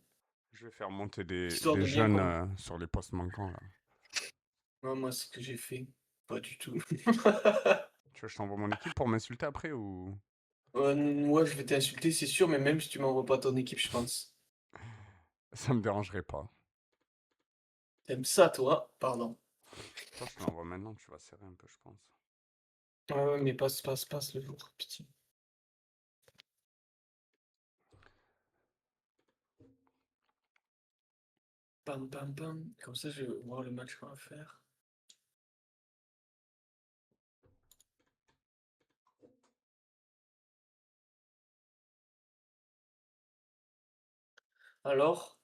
Je vais faire monter Histoire des de bien jeunes comprendre. sur les postes manquants, là. Moi, c'est ce que j'ai fait. Pas du tout. Tu veux que je t'envoie mon équipe pour m'insulter après ou... Moi, je vais t'insulter, c'est sûr, mais même si tu m'envoies pas ton équipe, je pense. Ça me dérangerait pas. T'aimes ça, toi? Pardon. Toi, je te l'envoie maintenant, tu vas serrer un peu, je pense. Ouais, mais passe le jour, pitié. Pam, pam, pam. Comme ça, je vais voir le match qu'on va faire. Alors,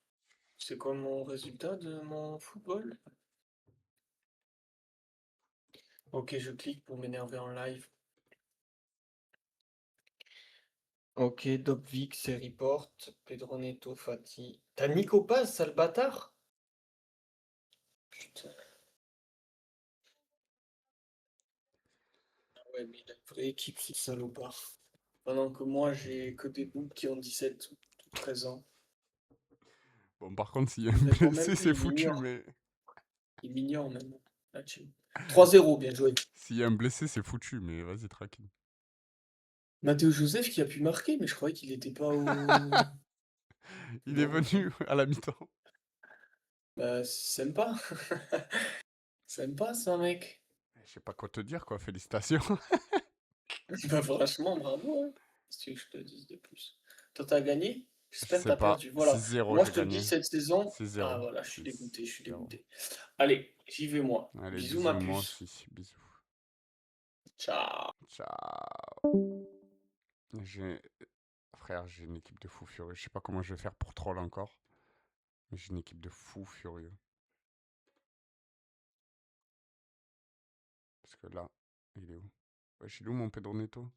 c'est quoi mon résultat de mon football? Ok, je clique pour m'énerver en live. Ok, Dopvik, c'est report. Pedro Neto, Fati. T'as Nico Paz, sale bâtard? Putain. Ouais, mais il a une vraie équipe, ce salopard. Pendant que moi, j'ai que des boucs qui ont 17 ou 13 ans. Bon, par contre, s'il y a un Honnêtement, même blessé, lui, c'est il foutu, m'ignore. mais... Il m'ignore même. Là, 3-0, bien joué. S'il y a un blessé, c'est foutu, mais vas-y, tranquille. Matteo Joseph qui a pu marquer, mais je croyais qu'il était pas au. Il est Bon, ok. venu à la mi-temps. Bah, c'est sympa. Sympa, ça, mec. Je sais pas quoi te dire, quoi, félicitations. Bah, franchement, bravo, hein. Qu'est-ce que tu veux que je te dise de plus? Toi, t'as gagné? Je J'espère que sais t'as pas, perdu. Voilà. 6-0, Moi, j'ai je te le dis, gagné. cette saison. Ah, 6-0, voilà, je suis dégoûté, je suis 6-0. dégoûté. Allez, j'y vais, moi. Allez, Bisous, ma bisous, moi puce. aussi, bisous. Ciao. Ciao. J'ai... Frère, j'ai une équipe de fous furieux. Je sais pas comment je vais faire pour troll encore. Mais j'ai une équipe de fous furieux. Parce que là, il est où? Wesh, il est où mon Pedro Neto?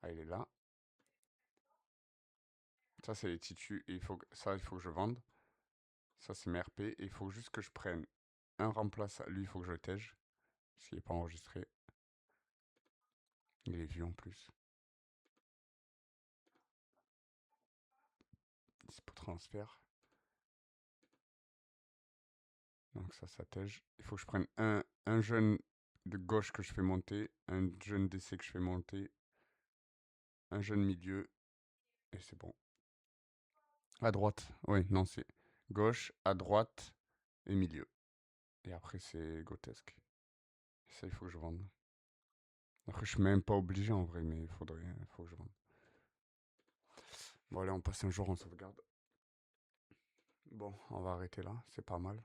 Ah, il est là. Ça, c'est les titus. Et ça, il faut que je vende. Ça, c'est mes RP. Et il faut juste que je prenne un remplaçant. Lui, il faut que je le tège. Parce qu'il n'est pas enregistré. Il est vieux en plus. Dispo transfert. Donc ça tège. Il faut que je prenne un jeune de gauche que je fais monter. Un jeune d'essai que je fais monter. Un jeune milieu. Et c'est bon. À droite. Oui, non, c'est gauche, à droite et milieu. Et après, c'est grotesque. Ça, il faut que je vende. Après, je suis même pas obligé en vrai, mais il faut que je vende. Bon, allez, on passe un jour en sauvegarde. Bon, on va arrêter là, c'est pas mal.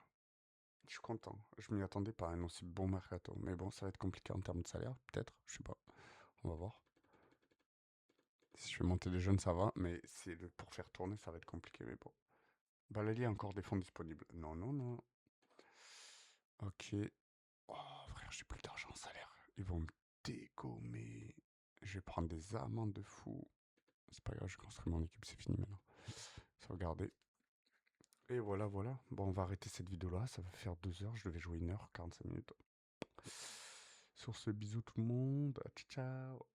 Je suis content. Je m'y attendais pas à un aussi bon mercato. Mais bon, ça va être compliqué en termes de salaire, peut-être. Je sais pas. On va voir. Si je fais monter des jeunes, ça va. Mais pour faire tourner, ça va être compliqué. Mais bon. Balali a encore des fonds disponibles. Non, non, non. Ok. Oh, frère, j'ai plus d'argent en salaire. Ils vont me dégommer. Je vais prendre des amendes de fou. C'est pas grave, je construis mon équipe, c'est fini maintenant. Sauvegarder. Et voilà, voilà. Bon, on va arrêter cette vidéo-là. Ça va faire 2 heures. Je devais jouer 1 heure, 45 minutes. Sur ce, bisous tout le monde. Ciao, ciao.